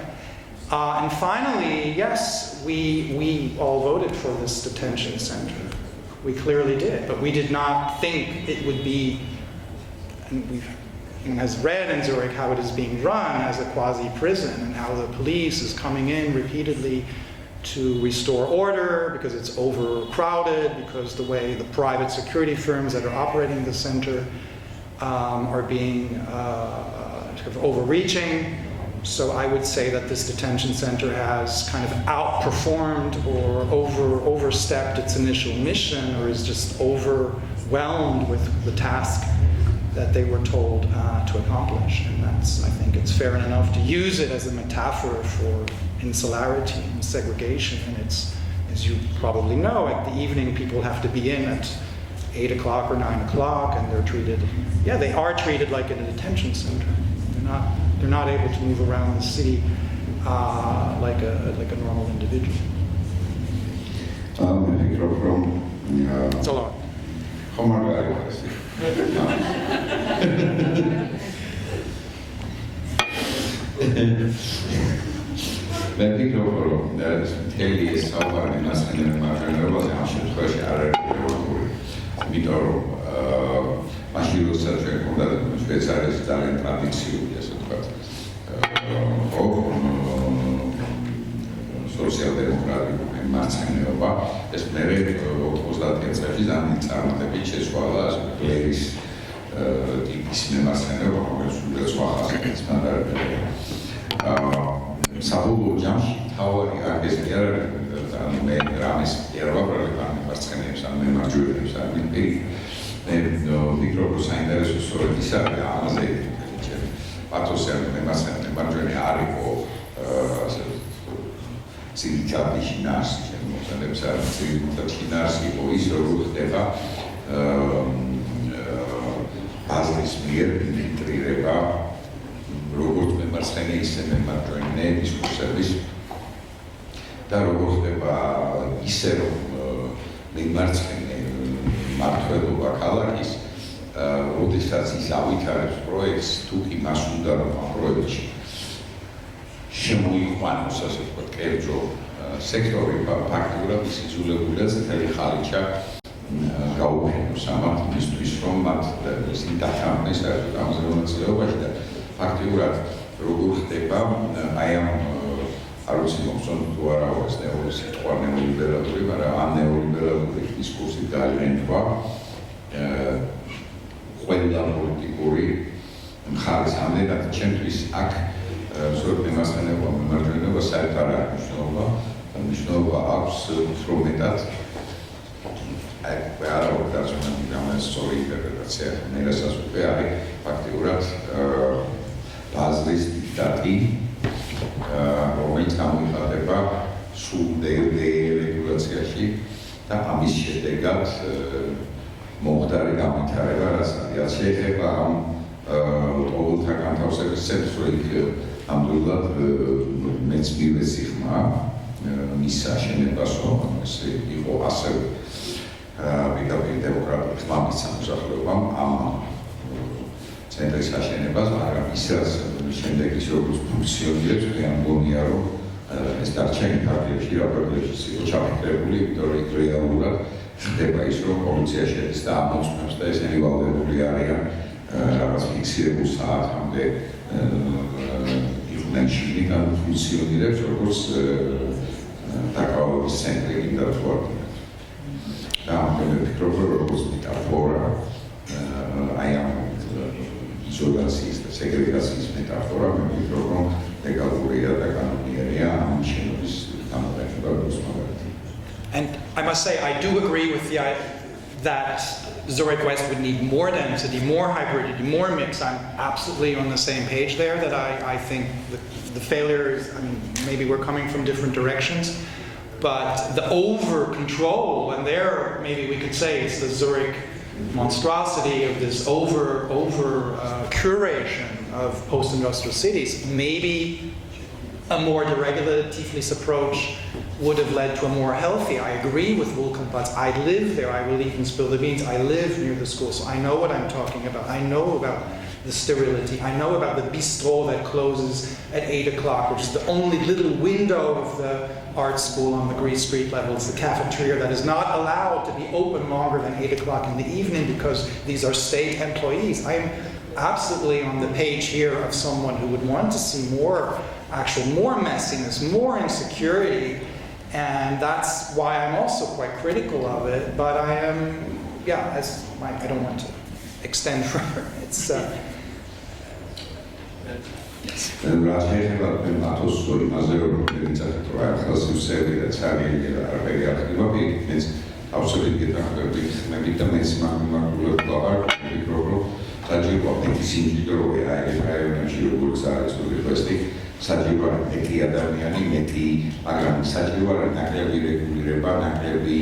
And finally, yes, we all voted for this detention center. We clearly did, but we did not think it would be, and we've has read in Zurich how it is being run as a quasi-prison and how the police is coming in repeatedly to restore order because it's overcrowded, because the way the private security firms that are operating the center are being sort of overreaching. So I would say that this detention center has kind of outperformed or overstepped its initial mission, or is just overwhelmed with the task that they were told to accomplish. And that's, I think it's fair enough to use it as a metaphor for insularity and segregation. And it's, as you probably know, at the evening people have to be in at 8 o'clock or 9 o'clock, and they're treated, yeah, they are treated like in a detention center. They're not able to move around the city like a normal individual. It's a lot. მაშინ როდესაც ჩვენ გვქონდა შვეიცარიის ძალიან ტრადიციული, ასე ვთქვათ, სოციალ-დემოკრატიული მარცხენეობა, ეს მერე 90-იან წლებში ძალიან წარმატებით შეცვალა ბლერის ტიპის მემარცხენეობა, რომელიც სულ სხვა ხასიათის მანქანებია. საბოლოო ჯამში თავი აგეს კი არა მე რამის ერვა პრობლემა მარცხენებს ან მემარჯვენებს არ მიპირ მე ვფიქრობ რომ საინტერესო სწორედ ის არის ამაზე პათოსი ან მემარჯვენე არ იყო ასე ძირითადი შინაარსი შემოწმებს არ ძირითადი შინაარსი იყო ის როგორ ხდება ბაზრის მიერ ინფილტრირება როგორც მემარცხენე ისე მემარჯვენე დისკურსების და როგორ ხდება ისე რომ მემარცხენე მმართველობა ქალაქის როდესაც ის ავითარებს პროექტს თუ კი მას უნდა რომ ამ პროექტში შემოიყვანოს ასე ვთქვათ კერძო სექტორი ფაქტურად ის იზოლებულია წითელი ხალიჩა გაუფრინოს ამათ იმისთვის რომ მათ ისინი დათანხმდეს საერთოდ ამ მონაწილეობაში და ფაქტურად როგორ ხდება აი ამ არ ვიცი მომწონს თუ არა ეს სიტყვა ნეოლიბერალური, მაგრამ ამ ნეოლიბერალური დისკურსით გაიგენთვა ყველა პოლიტიკური მხარის ამდენად ჩემთვის აქ სწორედ მემარცხენეობა მემარჯვენეობა საერთოდ არ აქვს მნიშვნელობა აქვს უფრო მეტად აი არა რომ დაწუნებული სწორი ინტერპრეტაცია მე რასაც უკვე არის ფაქტურად ბაზრის დიქტატი რომელიც გამოიხატება სულ დერეგულაციაში და ამის შედეგად მომხდარი განვითარება რაც შეეხება ამ ყოველთა განთავსების ცენტრს იქ ამდენად მეც მივეცი ხმა მის აშენებასო ეს იყო ასევე Bideau დემოკრატიული ხმამის სამსახურებამ ამ ცენტრის აშენებას, მაგრამ ისაც შემდეგ ის როგორც ფუნქციონირებს, მე ამგონია რომ ეს დარჩენი ფაქტებში რაპორტებში იყო ჩაფიქრებული, იმიტომ რომ რეალურად ხდება ის რომ პოლიცია შედის და ამოწმებს და ესენი ვალდებული არიან რაღაც ფიქსირებულ საათამდე იყვნენ შიგნით და ფუნქციონირებს როგორც დაკავების ცენტრი და თუ არ და მე ვფიქრობ რომ როგორც მეტაფორა აი ამ იზოლაციის და სეგრეგაციის მეტაფორა მე ვფიქრობ რომ ლეგალურია და კანონიერია ამ შენობის გამოყენება მოსმაგარად. And I must say, I do agree with that Zurich West would need more density, more hybridity, more mix. I'm absolutely on the same page there, that I think the failure is, I mean, maybe we're coming from different directions, but the over-control, and there maybe we could say it's the Zurich monstrosity of this curation of post-industrial cities. Maybe a more deregulativist approach would have led to a more healthy. I agree with Wolkenplatz. I live there. I will even spill the beans. I live near the school, so I know what I'm talking about. I know about the sterility. I know about the bistro that closes at 8 o'clock, which is the only little window of the art school on the Greece Street level. It's the cafeteria that is not allowed to be open longer than 8 o'clock in the evening because these are state employees. I am absolutely on the page here of someone who would want to see more messiness, more insecurity, and that's why I'm also quite critical of it. But I am, I don't want to extend further. It's yes. საჯირო მეტი ადამიანი, მეტი, მაგრამ საჯირო ნაკლები რეგულირება, ნაკლები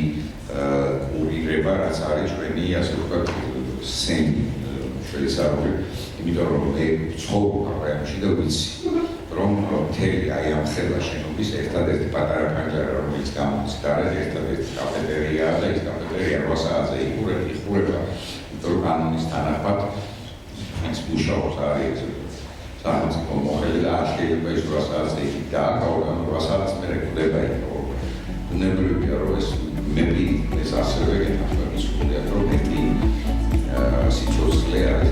კურირება, რაც არის ჩვენი, ასე ვთქვათ, შვეიცარიული, იმიტომ რომ მე ცხოვრობ რაიონში და ვიცი, რომ მთელი აი ამ ხელა შენობის ერთადერთი პატარა ფანჯარა, რომელიც გამოდის გარეთ, ერთადერთი კაფეტერიაა და ეს კაფეტერია 8 საათზე იხურება, იმიტომ რომ კანონის თანახმად ის მუშაობს არის სახელმწიფო მოხელი და არ შეიძლება ის 8 საათზე იქ დააკავონ 8 საათს მე რეკუდება იქ. უნებრივია რომ ეს მეპი ეს ასევე გეთანხმების სულია რომ მეტი სიცოცხლე არის